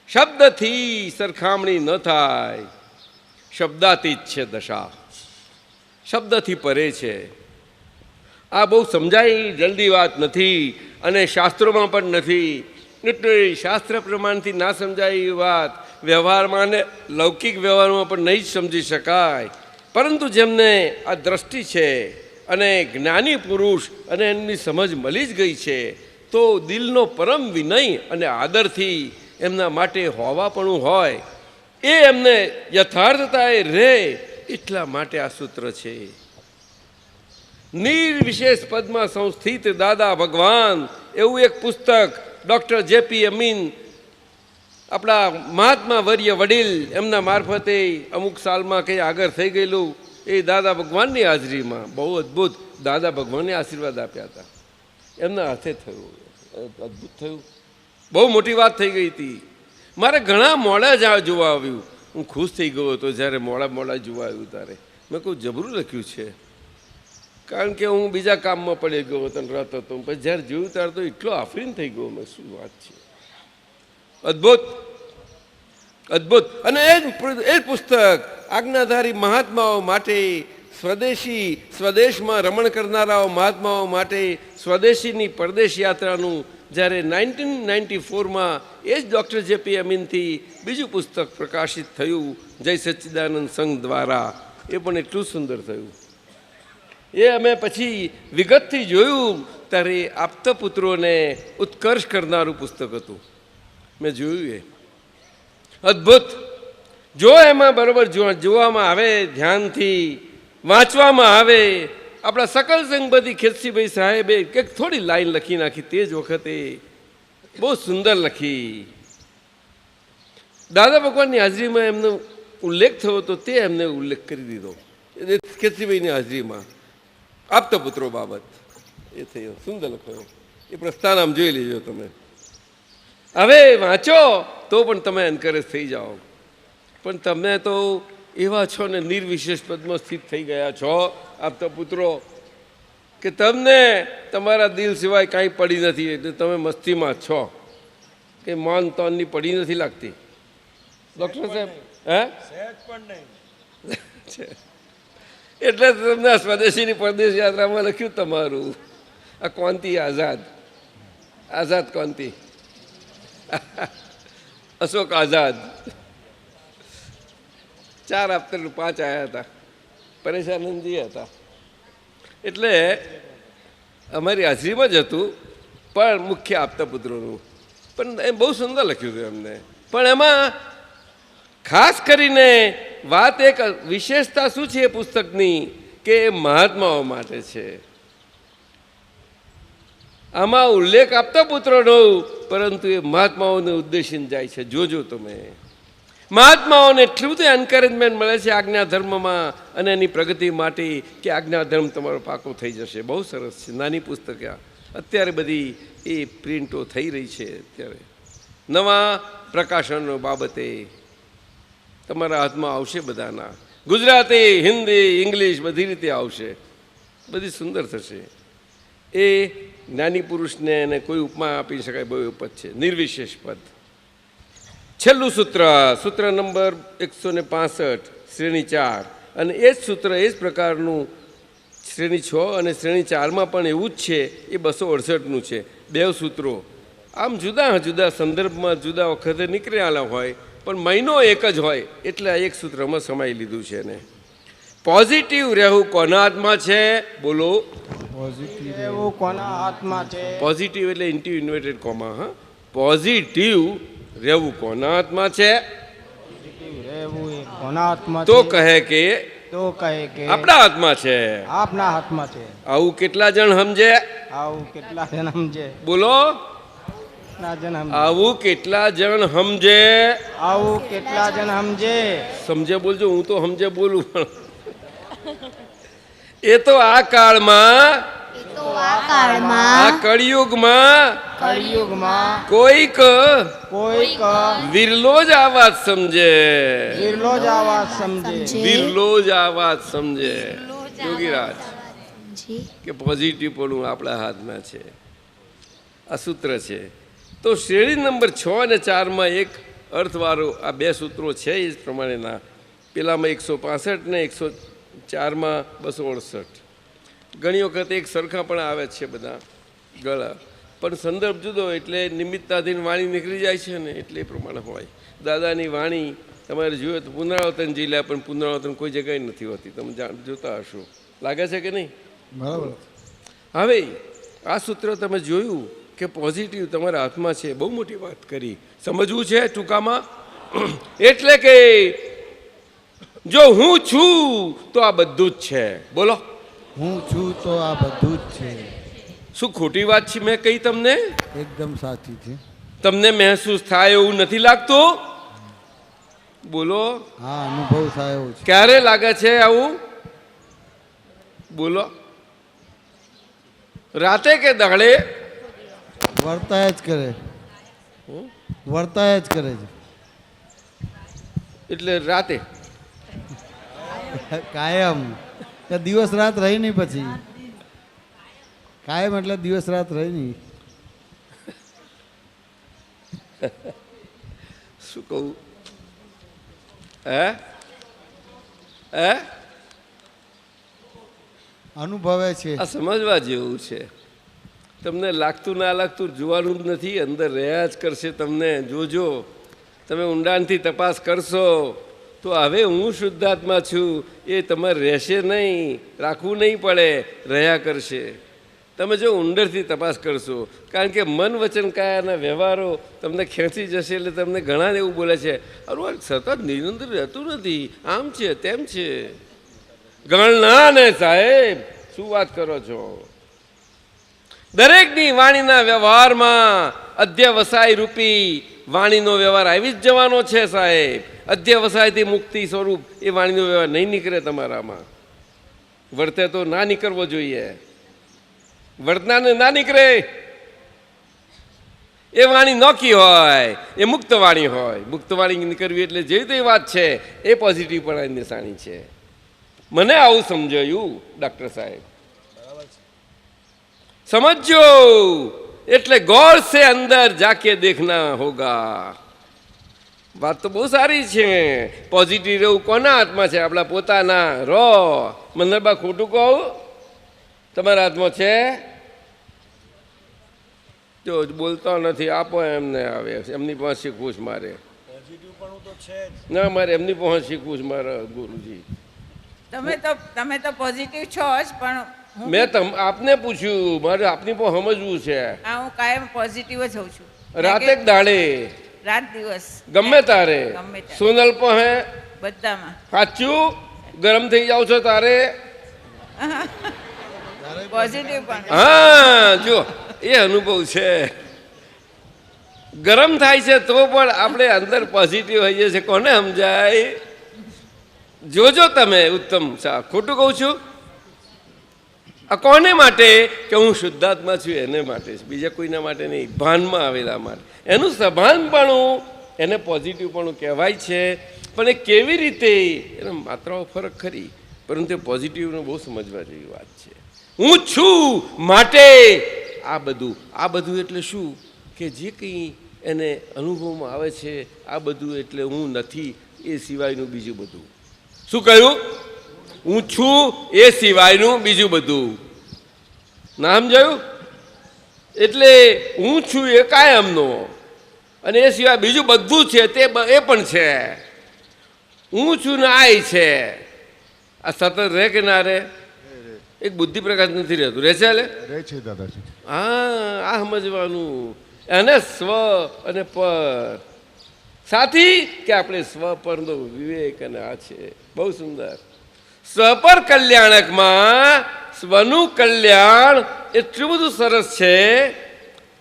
શબ્દથી સરખામણી ન થાય. શબ્દાતીત છે દશા, શબ્દથી પરે છે. આ બહુ સમજાય જલ્દી વાત નથી અને શાસ્ત્રોમાં પણ નથી. એટલે શાસ્ત્ર પ્રમાણથી ના સમજાય એ વાત વ્યવહારમાં ને લૌકિક વ્યવહારમાં પણ નહીં જ સમજી શકાય. પરંતુ જેમને આ દ્રષ્ટિ છે અને જ્ઞાની પુરુષ અને એમની સમજ મળી જ ગઈ છે, તો દિલનો પરમ વિનય અને આદરથી એમના માટે હોવાપણું હોય, એ એમને યથાર્થતા એ રહે, એટલા માટે આ સૂત્ર છે. નિર્વિશેષ પદમાં સંસ્થિત દાદા ભગવાન એવું એક પુસ્તક ડૉક્ટર જેપી અમીન, આપણા મહાત્મા વર્ય વડીલ, એમના મારફતે અમુક સાલમાં કંઈ આગળ થઈ ગયેલું, એ દાદા ભગવાનની હાજરીમાં બહુ અદ્ભુત દાદા ભગવાનને આશીર્વાદ આપ્યા હતા. એમના હાથે થયું, અદ્ભુત થયું, બહુ મોટી વાત થઈ ગઈ હતી. મારે ઘણા મોડા જ જોવા આવ્યું. હું ખુશ થઈ ગયો હતો જ્યારે મોડા જોવા આવ્યું ત્યારે. મેં કહું જબરું લખ્યું છે, કારણ કે હું બીજા કામમાં પડી ગયો હતો, રત હતો. પછી જ્યારે જોયું ત્યારે તો એટલો આફરીન થઈ ગયો. મેં શું વાત છે, અદ્ભુત અદ્ભુત. અને એ જ પુસ્તક આજ્ઞાધારી મહાત્માઓ માટે, સ્વદેશમાં રમણ કરનારાઓ મહાત્માઓ માટે સ્વદેશીની પરદેશ યાત્રાનું જ્યારે 1994માં એ જ ડૉક્ટર જેપી અમીનથી બીજું પુસ્તક પ્રકાશિત થયું જય સચ્ચિદાનંદ સંઘ દ્વારા. એ પણ એટલું સુંદર થયું. એ અમે પછી વિગતથી જોયું ત્યારે આપતપુત્રોને ઉત્કર્ષ કરનારું પુસ્તક હતું. મેં જોયું એ અદ્ભુત. જો એમાં બરાબર જોવામાં આવે, ધ્યાનથી વાંચવામાં આવે. આપણા સકલ સંઘપતિ ખેતસીભાઈ સાહેબે કંઈક થોડી લાઈન લખી નાખી તે જ વખતે, બહુ સુંદર લખી. દાદા ભગવાનની હાજરીમાં એમનો ઉલ્લેખ થયો હતો, તે એમને ઉલ્લેખ કરી દીધો ખેતસીભાઈની હાજરીમાં આપતપુત્રો બાબત. એ થયો સુંદર લખ્યો. એ પ્રસ્થાન આમ જોઈ લેજો તમે. હવે વાંચો તો પણ તમે એન્કરેજ થઈ જાઓ. પણ તમે તો એવા છો ને નિર્વિશેષ પદમાં સ્થિત થઈ ગયા છો આપતપુત્રો કે તમને તમારા દિલ સિવાય કાંઈ પડી નથી. એટલે તમે મસ્તીમાં છો કે મન તનની પડી નથી લાગતી. ડૉક્ટર સાહેબ, હે સહેજ પણ નહીં. એટલે તમને આ સ્વદેશીની પરદેશ યાત્રામાં લખ્યું તમારું આ કોંતી આઝાદ, આઝાદ કોંતી, અશોક આઝાદ. 4 આપતા 5 આવ્યા હતા, પરેશાનંદજી હતા. એટલે અમારી હાજરીમાં જ હતું, પણ મુખ્ય આપતા પુત્રોનું. પણ એ બહુ સુંદર લખ્યું હતું એમને. પણ એમાં ખાસ કરીને વાત એક વિશેષતા શું છે એ પુસ્તકની કે એ મહાત્માઓ માટે છે. આમાં ઉલ્લેખ આપતા પુત્રોનો, પરંતુ એ મહાત્માઓને ઉદ્દેશીને જાય છે. જોજો તમે, મહાત્માઓને એટલું બધું એન્કરેજમેન્ટ મળે છે આજ્ઞા ધર્મમાં અને એની પ્રગતિ માટે કે આજ્ઞા ધર્મ તમારો પાકો થઈ જશે. બહુ સરસ છે. નાની પુસ્તક અત્યારે બધી એ પ્રિન્ટો થઈ રહી છે. અત્યારે નવા પ્રકાશનો બાબતે તમારા હાથમાં આવશે. બધાના ગુજરાતી, હિન્દી, ઇંગ્લિશ બધી રીતે આવશે. બધી સુંદર થશે. એ જ્ઞાની પુરુષને એને કોઈ ઉપમા આપી શકાય બહુ ઉપજ છે. નિર્વિશેષ પદ. છેલ્લું સૂત્ર, સૂત્ર નંબર 165, શ્રેણી 4. અને એ જ સૂત્ર એ જ પ્રકારનું શ્રેણી 6 અને શ્રેણી 4માં પણ એવું જ છે. એ 268નું છે. 2 સૂત્રો આમ જુદા જુદા સંદર્ભમાં જુદા વખતે નીકળેલા હોય, પણ મહિનો એક જ હોય એટલે આ એક સૂત્રમાં સમાઈ લીધું છે એને. પોઝિટિવ રહેવું કોના હાથમાં છે? બોલો. પોઝિટિવ રહેવું કોના હાથમાં છે? પોઝિટિવ એટલે ઇન્ટુ ઇન્વર્ટેડ કોમા. હા, પોઝિટિવ રહેવું કોના હાથમાં છે? રહેવું એ કોના હાથમાં તો છે? કહે કે આપણા હાથમાં છે. આપના હાથમાં છે. આવું કેટલા જણ સમજે? આવું કેટલા જણ સમજે? બોલો. આવું કેટલા જણ સમજે? આવું કેટલા જણ સમજે? સમજે બોલજો, હું તો સમજે બોલું. પણ એ તો આ કાળમાં, આ કળિયુગમાં કોઈક વિરલો જ આ વાત સમજે. વિરલો જ આ વાત સમજે. વિરલો જ આ વાત સમજે. યોગીરાજ કે પોઝિટિવ પણ આપણા હાથમાં છે. આ સૂત્ર છે. તો શ્રેણી નંબર 6 અને 4માં એક અર્થવાળો આ 2 સૂત્રો છે. એ જ પ્રમાણેના પેલામાં 165 ને 104માં 268. ઘણી વખત એક સરખા પણ આવે છે બધા ગળા, પણ સંદર્ભ જુદો એટલે નિમિત્તાધીન વાણી નીકળી જાય છે ને, એટલે એ પ્રમાણે હોય. દાદાની વાણી તમારે જોઈએ તો પુનરાવર્તન જિલ્લા, પણ પુનરાવર્તન કોઈ જગ્યાએ નથી હોતી. તમે જોતા હશો. લાગે છે કે નહીં? બરાબર. હવે આ સૂત્ર તમે જોયું કે પોઝિટિવ તમારા હાથમાં છે. બહુ મોટી વાત કરી. સમજવું છે ટૂંકામાં. એટલે કે જો હું છું તો આ બધું જ છે. બોલો. હું છું તો આ બધું જ છે. શું ખોટી વાત છે મેં કહી તમને? એકદમ સાચી છે. તમને મહેસૂસ થાય એવું નથી લાગતું? બોલો. હા, અનુભવ થાય એવું છે. ક્યારે લાગે છે આવું? બોલો. રાતે કે દાડે? વર્તાય જ કરે. વર્તાય જ કરે છે. એટલે રાતે કાયમ. દિવસ રાત રહી નહીં. પછી કાયમ એટલે દિવસ રાત રહી નહીં. શું કહું? હે હે અનુભવે છે. આ સમજવા જેવું છે. તમને લાગતું ના લાગતું જોવાનું જ નથી. અંદર રહ્યા જ કરશે. તમને જોજો, તમે ઊંડાણથી તપાસ કરશો તો હવે હું શુદ્ધાત્મા છું એ તમારે રહેશે નહીં, રાખવું નહીં પડે, રહ્યા કરશે. તમે જો ઊંડરથી તપાસ કરશો, કારણ કે મન વચન કાયાના વ્યવહારો તમને ખેંચી જશે. એટલે તમને ઘણા એવું બોલે છે, અરે સતત નિરંતર રહેતું નથી, આમ છે તેમ છે. ગણના ને સાહેબ, શું વાત કરો છો? દરેકની વાણીના વ્યવહારમાં અધ્યવસાય રૂપી વાણીનો વ્યવહાર આવી જ જવાનો છે સાહેબ. અધ્યવસાયથી મુક્તિ સ્વરૂપ એ વાણીનો વ્યવહાર નહીં નીકળે તમારામાં. વર્તે તો ના નીકળવો જોઈએ. વર્તનાને ના નીકળે એ વાણી નોકી હોય, એ મુક્ત વાણી હોય. મુક્ત વાણી નીકળવી એટલે જેવી તે વાત છે એ પોઝિટિવ પણ નિશાની છે. મને આવું સમજાયું ડૉક્ટર સાહેબ. समझो, એટલે गौर से अंदर जाके देखना होगा. વાત તો બહુ સારી છે. પોઝિટિવ રહેવું કોના હાથમાં છે? આપણા પોતાના. રો મંદરબા, ખોટું કહું? તમારા હાથમાં છે. જો બોલતા નથી, આપો એમને. આવે એમની પાસે શીખવું છે મારે. ના, મારે એમની પાસે શીખવું છે મારા ગુરુજી. તમે તો પોઝિટિવ છો જ, પણ મેં આપને પૂછ્યું, મારે આપની પણ સમજવું છે. હું કાયમ પોઝિટિવ જ હોઉં છું. રાતે દાડે, રાત દિવસ, ગમે તારે. સોનલ પણ હે બધામાં. સાચું? ગરમ થઈ જાવ છો તારે? પોઝિટિવ પણ. હા, જો એ અનુભવ છે. ગરમ થાય છે તો પણ આપણે અંદર પોઝિટિવ હોઈએ છીએ. કોને સમજાય? જોજો તમે. ઉત્તમ શાહ, ખોટું કહું છું? આ કોને માટે? કે હું શુદ્ધાત્મા છું એને માટે, બીજા કોઈના માટે નહીં. ભાનમાં આવેલા માટે. એનું સભાનપણું, એને પોઝિટિવપણું કહેવાય છે. પણ એ કેવી રીતે? એનો માત્રાઓ ફરક ખરી, પરંતુ પોઝિટિવને બહુ સમજવા જેવી વાત છે. હું છું માટે આ બધું એટલે શું? કે જે કંઈ એને અનુભવમાં આવે છે આ બધું એટલે હું નથી એ સિવાયનું બીજું બધું. શું કહ્યું? હું છું એ સિવાયનું બીજું બધું. ના સમજાયું? એટલે હું છું એ કાયમનો, અને એ સિવાય બીજું બધું છે તે એ પણ છે. હું છું ને આ છે. આ સતત રહે કે ના રહે? એક બુદ્ધિ પ્રકાશ નથી રહેતું. રહે છે? રહે છે દાદાજી. હા, આ સમજવાનું. એને સ્વ અને પર સાથી કે આપણે સ્વ પરનો વિવેક, અને આ છે બહુ સુંદર. સ્વપર કલ્યાણકમાં સ્વનું કલ્યાણ એટલું બધું સરસ છે,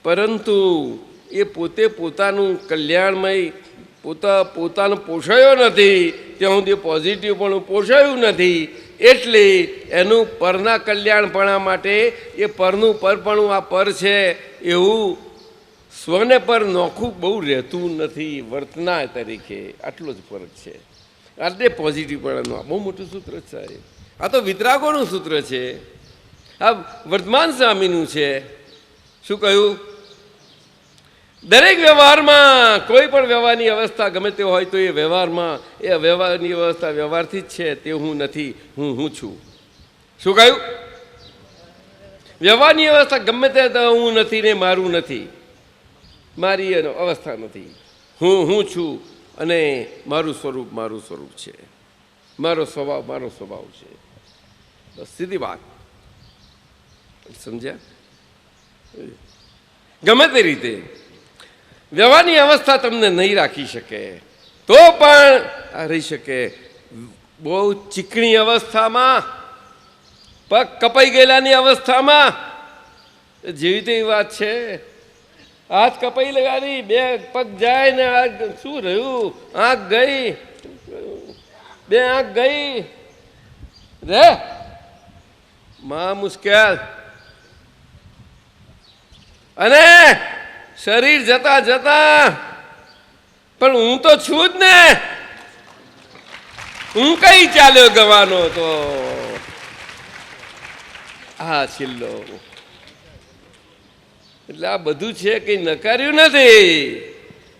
પરંતુ એ પોતે પોતાનું કલ્યાણમય પોતાનું પોષાયો નથી ત્યાં સુધી પોઝિટિવ પણ પોષાયું નથી. એટલે એનું પરના કલ્યાણપણા માટે એ પરનું પરપણું આ પર છે એવું સ્વને પર નોખું બહુ રહેતું નથી વર્તના તરીકે. આટલો જ ફરક છે. એટલે પોઝિટિવપણાનું આ બહુ મોટું સૂત્ર છે સાહેબ. આ તો વિતરાગોનું સૂત્ર છે. આ વર્તમાન સ્વામીનું છે. શું કહ્યું? દરેક વ્યવહારમાં, કોઈ પણ વ્યવહારની અવસ્થા ગમે તે હોય તો એ વ્યવહારમાં, એ વ્યવહારની અવસ્થા વ્યવહારથી જ છે. તે હું નથી, હું છું. શું કહ્યું? વ્યવહારની અવસ્થા ગમે તે હું નથી ને મારું નથી, મારી અવસ્થા નથી. હું છું અને મારું સ્વરૂપ છે. મારો સ્વભાવ છે. બસ સીધી વાત. સમજ્યા? ગમે તે રીતે વ્યવહારની અવસ્થા તમને નહીં રાખી શકે, તો પણ આ રહી શકે. બહુ ચીકણી અવસ્થામાં, પગ કપાઈ ગયેલાની અવસ્થામાં જેવી તેવી વાત છે. હાથ કપાઈ લેવાની, બે પગ જાય ને આ શું રહ્યું? આંખ ગઈ, બે આંખ ગઈ રે માં મુશ્કેલ. અને શરીર જતા જતા પણ હું તો છું જ ને. હું કઈ ચાલ્યો ગવાનો તો આ છેલ્લો. એટલે આ બધું છે કંઈ નકાર્યું નથી,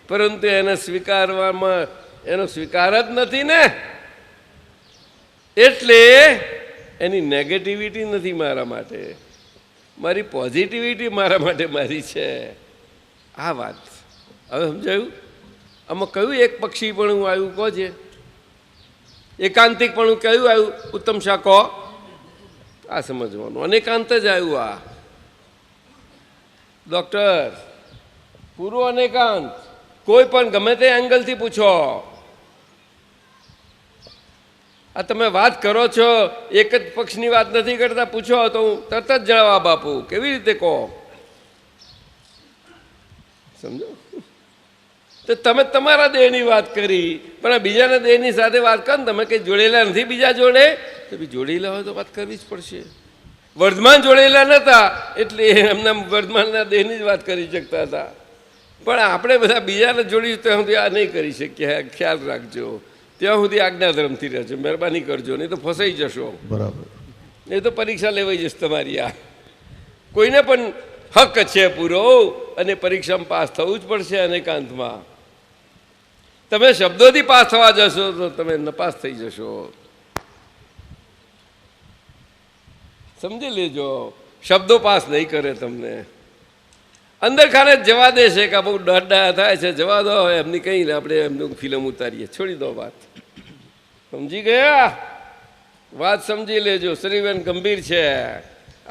પરંતુ એને સ્વીકારવામાં એનો સ્વીકાર જ નથી ને. એટલે એની નેગેટિવિટી નથી મારા માટે, મારી પોઝિટિવિટી મારા માટે મારી છે. આ વાત હવે સમજાયું? આમાં કયું એક પક્ષી પણ આવ્યું કહો છે? એકાંતિક પણ કયું આવ્યું? ઉત્તમ શાહ કહો. આ સમજવાનું. અનેકાંત જ આવ્યું. આ ડૉક્ટર પૂર્વ અનેકાંત. કોઈ પણ ગમે તે એંગલથી પૂછો. આ તમે વાત કરો છો, એક જ પક્ષની વાત નથી કરતા, પૂછો તો હું તરત જ જવાબ આપું. કેવી રીતે કહો? સમજો? તો તમે તમારા દેહની વાત કરી, પણ આ બીજાના દેહની સાથે વાત કરો ને. તમે કંઈ જોડેલા નથી બીજા જોડે, તો બી જોડેલા હોય તો વાત કરવી જ પડશે. વર્ધમાન જોડેલા નહોતા એટલે એમના વર્ધમાનના દેહની જ વાત કરી શકતા હતા. પણ આપણે બધા બીજાને જોડી ત્યાં સુધી આ નહીં કરી શકીએ. ખ્યાલ રાખજો. ત્યાં સુધી આજ્ઞાધર્મથી રહેજો, મહેરબાની કરજો, નહીં તો ફસાઈ જશો. બરાબર. નહીં તો પરીક્ષા લેવાઈ જશે તમારી. આ કોઈને પણ હક છે પૂરો, અને પરીક્ષામાં પાસ થવું જ પડશે અનેકાંતમાં. તમે શબ્દોથી પાસ થવા જશો તો તમે નપાસ થઈ જશો. સમજી લેજો, શબ્દો પાસ નહીં કરે તમને. અંદર ખાને જવા દેશે કે બહુ ડરડા થાય છે, જવા દો એમની કંઈ ને આપણે એમનું ફિલ્મ ઉતારીએ, છોડી દો વાત. સમજી ગયા? વાત સમજી લેજો. શ્રીબેન ગંભીર છે.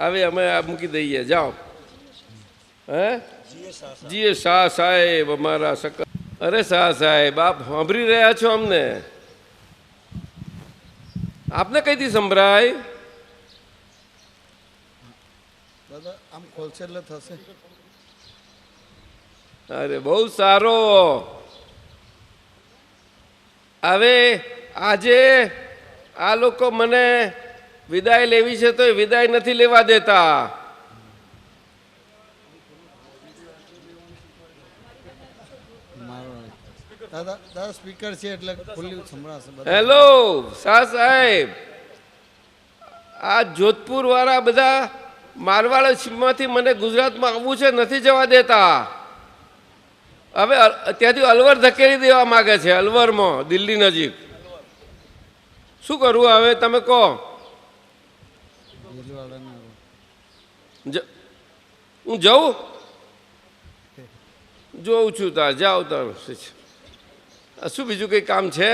હવે અમે આ મૂકી દઈએ, જાઓ. હે જીએ શાહ સાહેબ અમારા સકલ. અરે શાહ સાહેબ, આપ સાંભળી રહ્યા છો અમને? આપને કઈથી સંભળાય? દાદા આમ ખોલશે એટલે થશે. અરે બહુ સારો. હવે આજે આ લોકો મને વિદાય લેવી છે તો વિદાય નથી લેવા દેતા. દાદા દાદા સ્પીકર છે એટલે ખુલ્લું સંભળાશે. હેલો શાહ સાહેબ, આ જોધપુર વાળા બધા મારવાડમાંથી મને ગુજરાતમાં આવવું છે, નથી જવા દેતા. હવે ત્યાંથી અલવર ધકેલી દેવા માગે છે, અલવરમાં, દિલ્હી નજીક. શું કરવું હવે તમે કહો? હું જઉં? જોઉં છું તાર, જાઉં તાર. શું બીજું કંઈ કામ છે?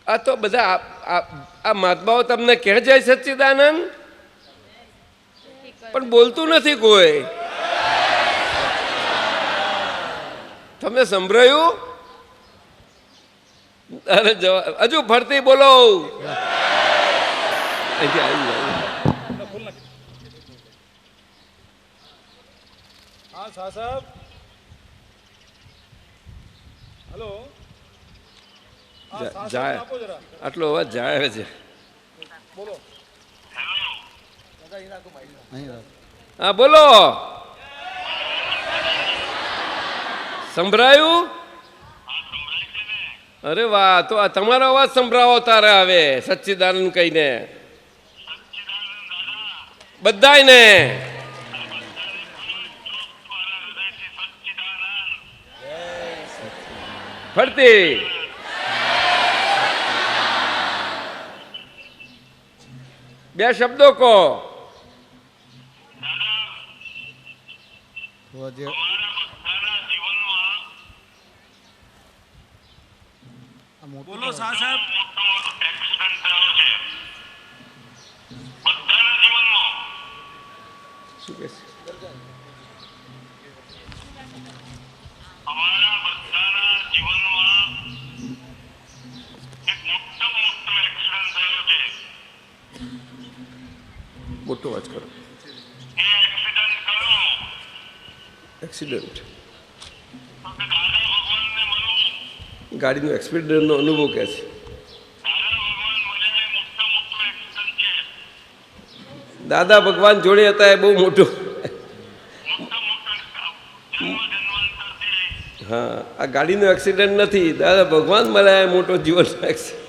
આ તો બધા આ મહાત્માઓ તમને કહે જાય સચ્ચિદાનંદ, પણ બોલતું નથી કોઈ. તમને સંભળાયું? અરે હજુ ફરતી બોલો. હા શાહ સાહેબ, હેલો. જાય આટલો અવાજ જાય છે. બોલો. હા બોલો. સંભળાયું? અરે વાહ, તો આ તમારો અવાજ સંભળાવો તારે હવે સચ્ચિદાનંદ કહીને બધાયને. ફરતી બે શબ્દો કહો. બોલો શાહ સાહેબ. શું કહે છે? મોટો અવાજ કરો. એક્સિડન્ટ, ગાડીનો એક્સિડન્ટનો અનુભવ કહે છે. દાદા ભગવાન જોડે હતા એ બહુ મોટું. હા, આ ગાડીનો એક્સિડન્ટ નથી, દાદા ભગવાન મળ્યા મોટો જીવનનો એક્સિડન્ટ.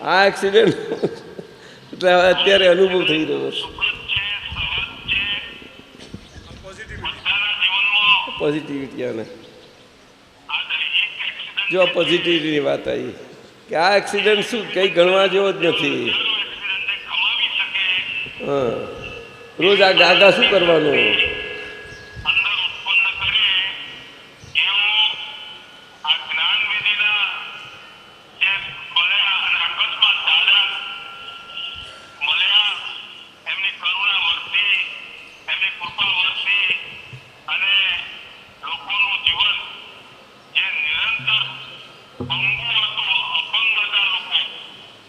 આ એક્સિડન્ટ એટલે અત્યારે અનુભવ થઈ રહ્યો છે. પોઝિટિવિટી. આને જો પોઝિટિવિટીની વાત આવી કે આ એક્સિડન્ટ શું કંઈ ગણવા જેવો જ નથી. હા, રોજ આ ગાગા શું કરવાનું?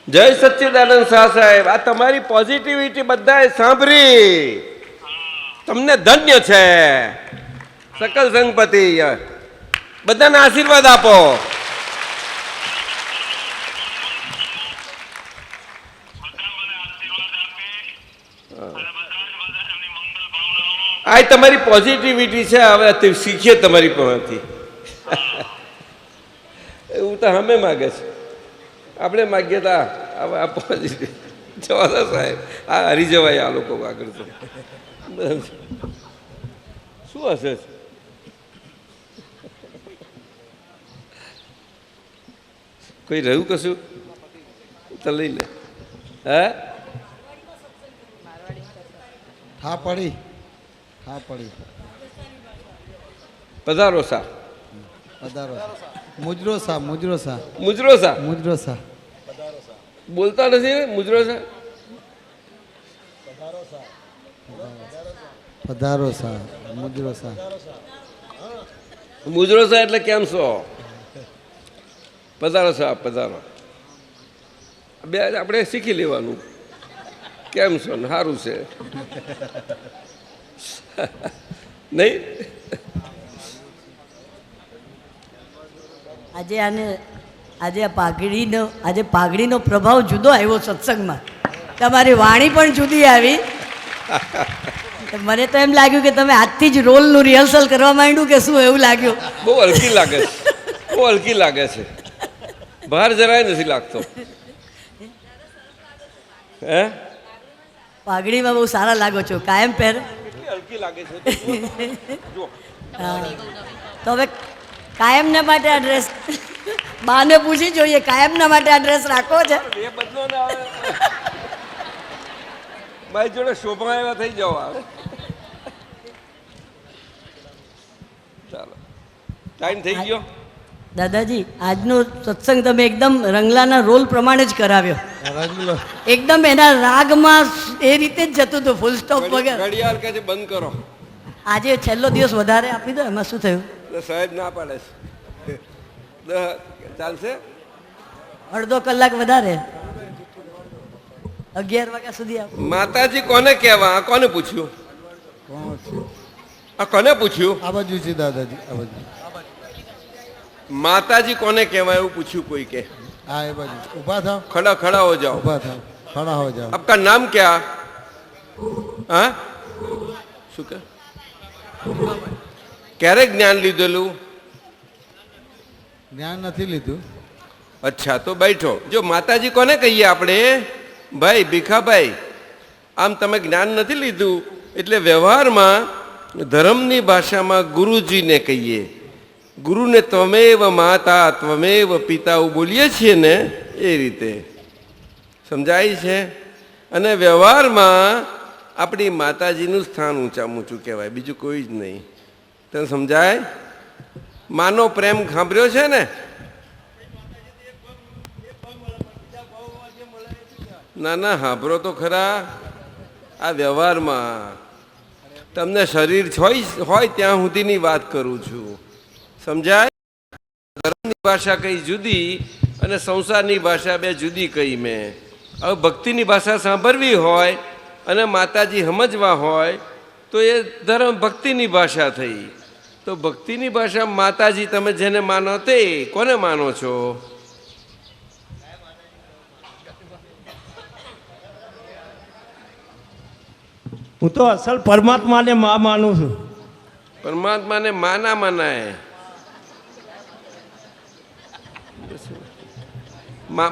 જય સચ્ચિદાનંદ શાહ સાહેબ, આ તમારી પોઝિટિવિટી બધાએ સાંભળી. તમને ધન્ય છે. સકલ સંગપતિ, બધાને આશીર્વાદ આપો. આ તમારી પોઝિટિવિટી છે. હવે શીખીએ તમારી પાસેથી. એવું તો અમે માગે છે. આપણે માગીએ તા હવે આ પોઝિટિવ જવા સાહેબ, આ હરી જવાય આ લોકો આગળ તો. શું હશે? કોઈ રહ્યું કશું તો લઈ લે. હે હા પડી, હા પડી. પધારો સા. પધારો. મુજરો સા, મુજરો સા, મુજરો સા, મુજરો સા. બોલતા નથી મુજરો સા. પધારો સા, મુજરો સા. મુજરો સા એટલે કેમ છો? પધારો સાહેબ, પધારો. બે આપણે શીખી લેવાનું કેમ છો ને સારું છે નહીં. આજે પાઘડીનો પ્રભાવ જુદો આવ્યો સત્સંગમાં. તમારી વાણી પણ જુદી આવી. મને તો એમ લાગ્યું કે તમે આજથી જ રોલનું રિહર્સલ કરવા માંડ્યું કે શું, એવું લાગ્યું. બહુ હલકી લાગે છે, બહુ હલકી લાગે છે, બહાર જરાય નથી લાગતો. હે પાઘડીમાં બહુ સારા લાગો છો, કાયમ પહેર. હલકી લાગે છે. તો હવે કાયમના માટે આ ડ્રેસ બાને પૂછી જોઈએ, કાયમના માટે આ ડ્રેસ રાખવો છે? એ બદલો ને આવે મારી જોડે શોભા એવા થઈ જાવ. ચાલો ટાઈમ થઈ ગયો. દાદાજી, આજનો સત્સંગ તમે એકદમ રંગલાના રોલ પ્રમાણે જ કરાવ્યો. એકદમ એના રાગમાં એ રીતે જ જતું હતું, ફૂલ સ્ટોપ વગર. ઘડિયાળ કે બંધ કરો. આજે છેલ્લો દિવસ વધારે આપી દો, એમાં શું થયું? સાહેબ ના પાડે છે. ચાલશે અડધો કલાક વધારે, 11 વાગ્યા સુધી આપો. માતાજી કોને કહેવા? કોને પૂછ્યું? આ કોને પૂછ્યું? આ બાજુ છે દાદાજી, આ બાજુ. માતાજી કોને કહેવાય એવું પૂછ્યું કોઈ કે? હા એ બાજુ. ઊભા થાઓ, खड़ा खड़ा हो जाओ. ઊભા થાઓ, ખડા હો જાઓ. आपका नाम क्या? हाँ શું કે? ક્યારે જ્ઞાન લીધેલું? જ્ઞાન નથી લીધું. અચ્છા, તો બેઠો. જો માતાજી કોને કહીએ આપણે? ભાઈ ભીખાભાઈ, આમ તમે જ્ઞાન નથી લીધું એટલે વ્યવહારમાં ધર્મની ભાષામાં ગુરુજીને કહીએ. ગુરુને ત્વમેવ માતા ત્વમેવ પિતા બોલીએ છીએ ને એ રીતે સમજાય છે. અને વ્યવહારમાં આપણી માતાજીનું સ્થાન ઊંચું કહેવાય, બીજું કોઈ જ નહીં. તને સમજાય? માનો પ્રેમ સાંભળ્યો છે ને? ના ના સાંભળો તો ખરા. આ વ્યવહારમાં તમને શરીર હોય ત્યાં સુધીની વાત કરું છું, સમજાય? ધર્મની ભાષા કઈ જુદી અને સંસારની ભાષા બે જુદી કહી મેં. હવે ભક્તિની ભાષા સાંભળવી હોય અને માતાજી સમજવા હોય તો એ ધર્મ ભક્તિની ભાષા થઈ. તો ભક્તિની ભાષા માતાજી તમે જેને માનો તે કોને માનો છો? હું તો અસલ પરમાત્માને માં માનું છું. પરમાત્માને માં ના મનાય.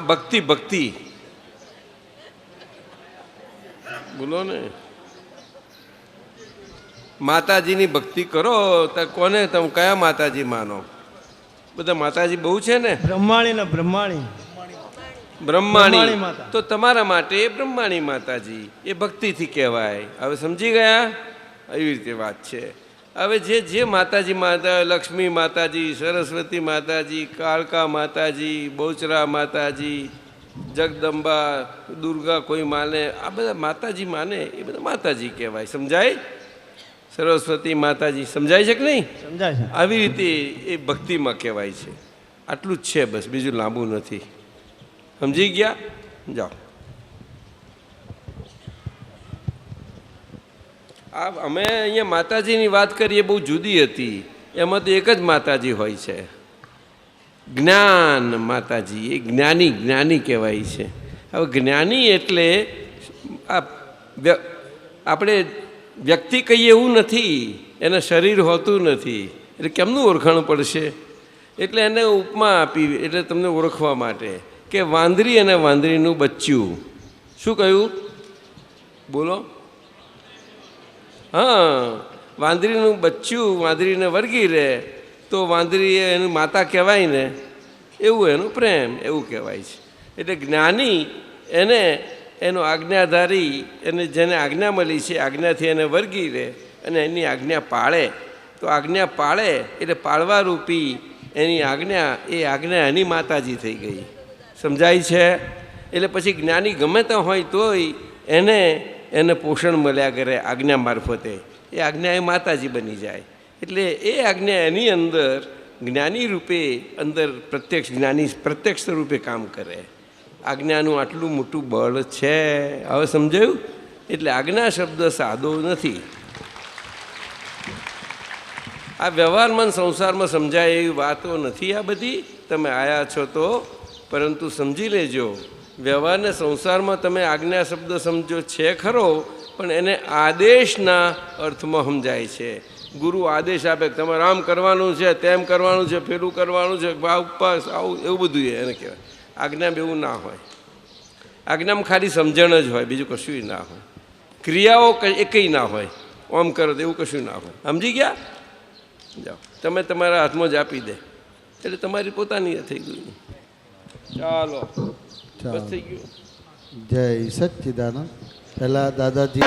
ભક્તિ ભક્તિ બોલો ને. માતાજીની ભક્તિ કરો તો કોને તમે કયા માતાજી માનો? બધા માતાજી બહુ છે ને. બ્રહ્માણી ને બ્રહ્માણી, બ્રહ્માણી. તો તમારા માટે બ્રહ્માણી માતાજી એ ભક્તિથી કહેવાય. હવે સમજી ગયા? એવી રીતે વાત છે. હવે જે માતાજી માતા, લક્ષ્મી માતાજી, સરસ્વતી માતાજી, કાળકા માતાજી, બહુચરા માતાજી, જગદંબા, દુર્ગા કોઈ માને, આ બધા માતાજી માને એ બધા માતાજી કહેવાય. સમજાય? સરસ્વતી માતાજી સમજાય છે કે નહીં? સમજાય છે. આવી રીતે એ ભક્તિમાં કહેવાય છે. આટલું જ છે બસ, બીજું લાંબુ નથી. સમજી ગયા? જાઓ. આ અમે અહીંયા માતાજીની વાત કરીએ બહુ જુદી હતી. એમાં તો એક જ માતાજી હોય છે, જ્ઞાન માતાજી. એ જ્ઞાની જ્ઞાની કહેવાય છે. હવે જ્ઞાની એટલે આપણે વ્યક્તિ કહીએ એવું નથી, એને શરીર હોતું નથી. એટલે કેમનું ઓળખાણ પડશે? એટલે એને ઉપમા આપી, એટલે તમને ઓળખવા માટે કે વાંદરી અને વાંદરીનું બચ્ચું. શું કહ્યું? બોલો. હા, વાંદરીનું બચ્ચું વાંદરીને વળગી રહે તો વાંદરી એની માતા કહેવાય ને, એવું એનો પ્રેમ એવું કહેવાય છે. એટલે જ્ઞાની એને એનો આજ્ઞાધારી એને જેને આજ્ઞા મળી છે આજ્ઞાથી એને વળગી રહે અને એની આજ્ઞા પાળે. તો આજ્ઞા પાળે એટલે પાળવા રૂપી એની આજ્ઞા, એ આજ્ઞા એની માતાજી થઈ ગઈ. સમજાય છે? એટલે પછી જ્ઞાની ગમે ત્યાં હોય તોય એને પોષણ મળ્યા કરે આજ્ઞા મારફતે. એ આજ્ઞા એ માતાજી બની જાય. એટલે એ આજ્ઞા એની અંદર જ્ઞાની રૂપે અંદર પ્રત્યક્ષ જ્ઞાની પ્રત્યક્ષ રૂપે કામ કરે. આજ્ઞાનું આટલું મોટું બળ છે. હવે સમજાયું? એટલે આજ્ઞા શબ્દ સાદો નથી. આ વ્યવહારમાં સંસારમાં સમજાય એવી વાતો નથી આ બધી. તમે આવ્યા છો તો, પરંતુ સમજી લેજો વ્યવહારને સંસારમાં તમે આજ્ઞા શબ્દ સમજો છે ખરો, પણ એને આદેશના અર્થમાં સમજાય છે. ગુરુ આદેશ આપે કે તમારે આમ કરવાનું છે, તેમ કરવાનું છે, પેલું કરવાનું છે, ઉપવાસ આવું એવું બધું એને કહેવાય. આજ્ઞામાં એવું ના હોય. આજ્ઞામાં ખાલી સમજણ જ હોય, બીજું કશું ના હોય. ક્રિયાઓ એકઈ ના હોય. આમ કરો તો એવું કશું ના હોય. સમજી ગયા? જાઓ, તમે તમારા હાથમાં જ આપી દે એટલે તમારી પોતાની થઈ ગયું. ચાલો, બસ થઈ ગયું. જય સચ્ચિદાનંદ. પહેલા દાદાજી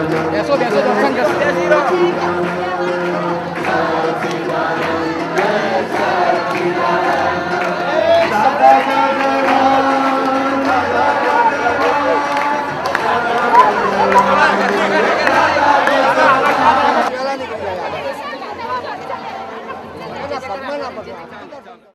બેસો બેસો દર્શન કરશો.